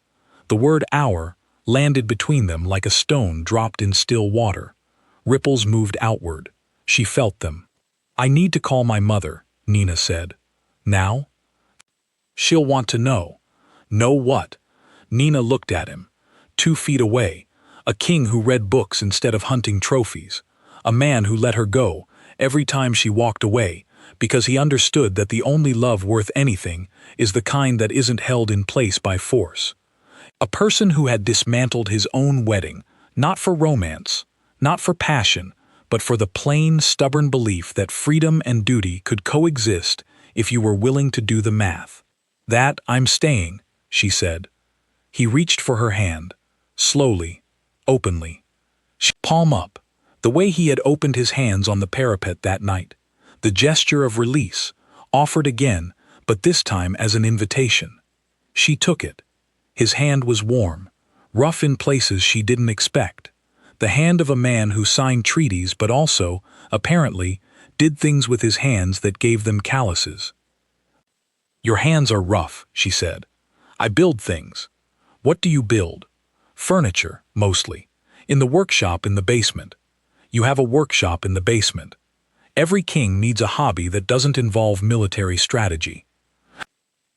The word "our" landed between them like a stone dropped in still water. Ripples moved outward. She felt them. "I need to call my mother," Nina said. "Now?" "She'll want to know." "Know what?" Nina looked at him. 2 feet away. A king who read books instead of hunting trophies. A man who let her go every time she walked away, because he understood that the only love worth anything is the kind that isn't held in place by force. A person who had dismantled his own wedding, not for romance, not for passion, but for the plain, stubborn belief that freedom and duty could coexist if you were willing to do the math. "That I'm staying," she said. He reached for her hand, slowly, openly. Palm up, the way he had opened his hands on the parapet that night. The gesture of release, offered again, but this time as an invitation. She took it. His hand was warm, rough in places she didn't expect. The hand of a man who signed treaties but also, apparently, did things with his hands that gave them calluses. "Your hands are rough," she said. "I build things." "What do you build?" "Furniture, mostly. In the workshop in the basement." "You have a workshop in the basement." Every king needs a hobby that doesn't involve military strategy.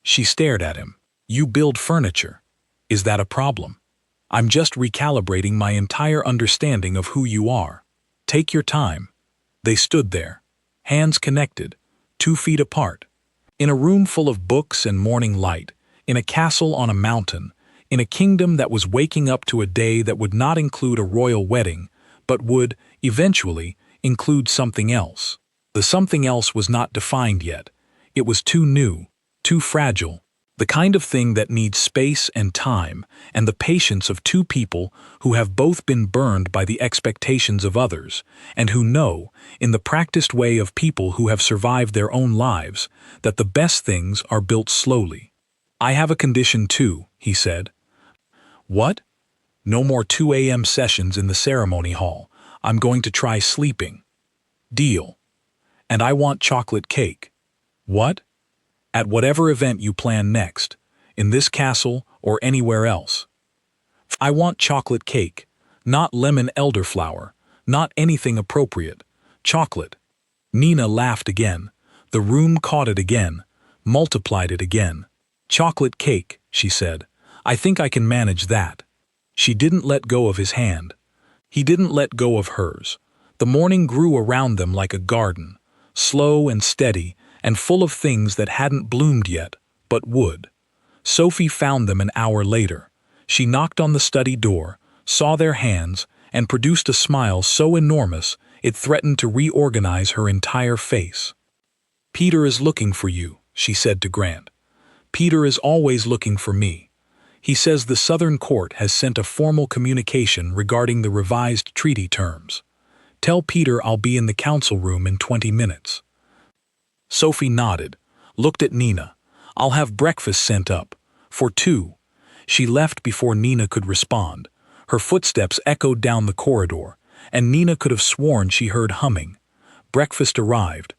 She stared at him. "You build furniture. Is that a problem?" "I'm just recalibrating my entire understanding of who you are. Take your time." They stood there, hands connected, 2 feet apart. In a room full of books and morning light, in a castle on a mountain, in a kingdom that was waking up to a day that would not include a royal wedding, but would, eventually, include something else. The something else was not defined yet. It was too new, too fragile, the kind of thing that needs space and time and the patience of two people who have both been burned by the expectations of others and who know, in the practiced way of people who have survived their own lives, that the best things are built slowly. "I have a condition too," he said. "What?" "No more 2 a.m. sessions in the ceremony hall. I'm going to try sleeping." "Deal." "And I want chocolate cake." "What?" "At whatever event you plan next, in this castle or anywhere else." "I want chocolate cake, not lemon elderflower, not anything appropriate. Chocolate." Nina laughed again. The room caught it again, multiplied it again. "Chocolate cake," she said. "I think I can manage that." She didn't let go of his hand. He didn't let go of hers. The morning grew around them like a garden, slow and steady and full of things that hadn't bloomed yet, but would. Sophie found them an hour later. She knocked on the study door, saw their hands, and produced a smile so enormous it threatened to reorganize her entire face. "Peter is looking for you," she said to Grant. "Peter is always looking for me. He says the Southern Court has sent a formal communication regarding the revised treaty terms. Tell Peter I'll be in the council room in 20 minutes. Sophie nodded, looked at Nina. "I'll have breakfast sent up. For 2. She left before Nina could respond. Her footsteps echoed down the corridor, and Nina could have sworn she heard humming. Breakfast arrived.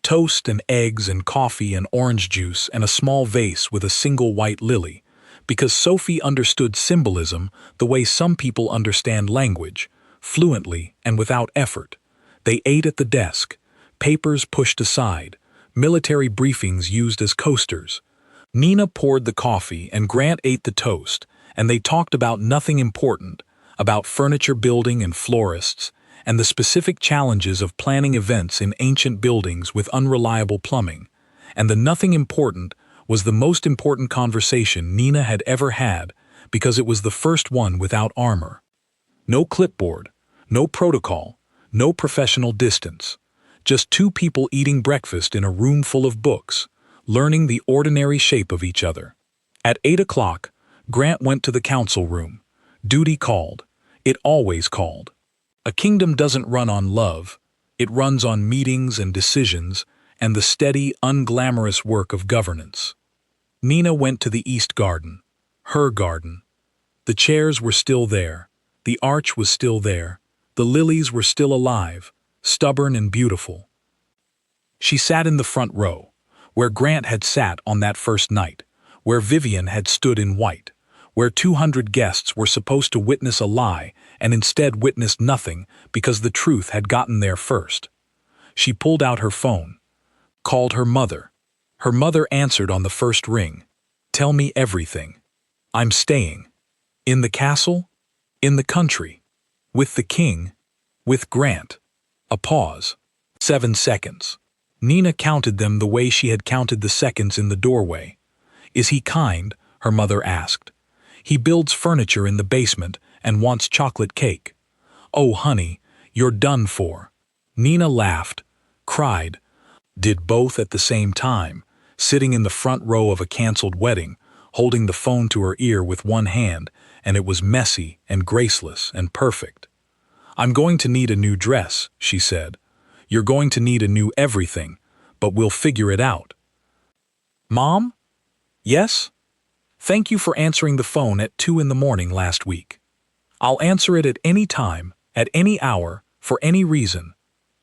Toast and eggs and coffee and orange juice and a small vase with a single white lily, because Sophie understood symbolism the way some people understand language, fluently and without effort. They ate at the desk, papers pushed aside, military briefings used as coasters. Nina poured the coffee and Grant ate the toast, and they talked about nothing important, about furniture building and florists, and the specific challenges of planning events in ancient buildings with unreliable plumbing. And the nothing important was the most important conversation Nina had ever had, because it was the first one without armor. No clipboard, no protocol, no professional distance. Just two people eating breakfast in a room full of books, learning the ordinary shape of each other. At 8 o'clock, Grant went to the council room. Duty called. It always called. A kingdom doesn't run on love. It runs on meetings and decisions and the steady, unglamorous work of governance. Nina went to the East Garden, her garden. The chairs were still there. The arch was still there. The lilies were still alive, stubborn and beautiful. She sat in the front row, where Grant had sat on that first night, where Vivian had stood in white, where 200 guests were supposed to witness a lie and instead witnessed nothing because the truth had gotten there first. She pulled out her phone, called her mother. Her mother answered on the first ring. "Tell me everything." "I'm staying." "In the castle?" "In the country." "With the king?" "With Grant." A pause. 7 seconds. Nina counted them the way she had counted the seconds in the doorway. "Is he kind?" her mother asked. "He builds furniture in the basement and wants chocolate cake." "Oh, honey, you're done for." Nina laughed, cried, did both at the same time, sitting in the front row of a canceled wedding, holding the phone to her ear with one hand, and it was messy and graceless and perfect. "I'm going to need a new dress," she said. "You're going to need a new everything, but we'll figure it out." "Mom?" "Yes?" "Thank you for answering the phone at 2 in the morning last week. I'll answer it at any time, at any hour, for any reason.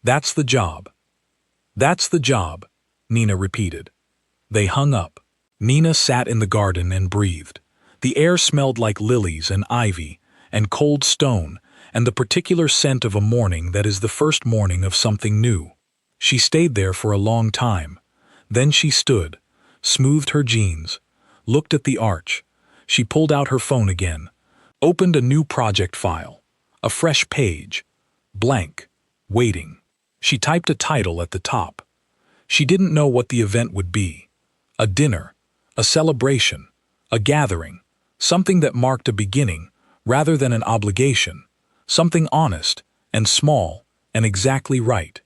That's the job." "That's the job," Nina repeated. They hung up. Nina sat in the garden and breathed. The air smelled like lilies and ivy and cold stone and the particular scent of a morning that is the first morning of something new. She stayed there for a long time. Then she stood, smoothed her jeans, looked at the arch. She pulled out her phone again, opened a new project file, a fresh page, blank, waiting. She typed a title at the top. She didn't know what the event would be. A dinner, a celebration, a gathering, something that marked a beginning rather than an obligation, something honest and small and exactly right.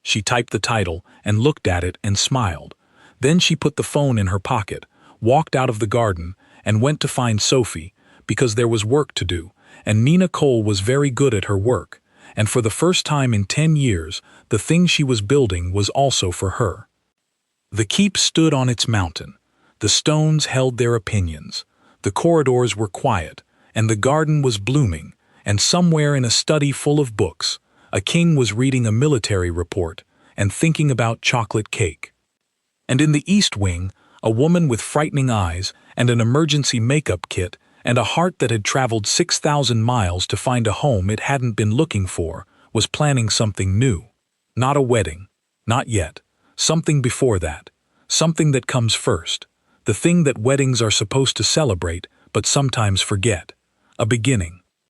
She typed the title and looked at it and smiled. Then she put the phone in her pocket, walked out of the garden, and went to find Sophie, because there was work to do, and Nina Cole was very good at her work, and for the first time in 10 years, the thing she was building was also for her. The keep stood on its mountain. The stones held their opinions. The corridors were quiet, and the garden was blooming, and somewhere in a study full of books, a king was reading a military report and thinking about chocolate cake. And in the East Wing, a woman with frightening eyes and an emergency makeup kit and a heart that had traveled 6,000 miles to find a home it hadn't been looking for was planning something new. Not a wedding. Not yet. Something before that. Something that comes first. The thing that weddings are supposed to celebrate but sometimes forget. A beginning.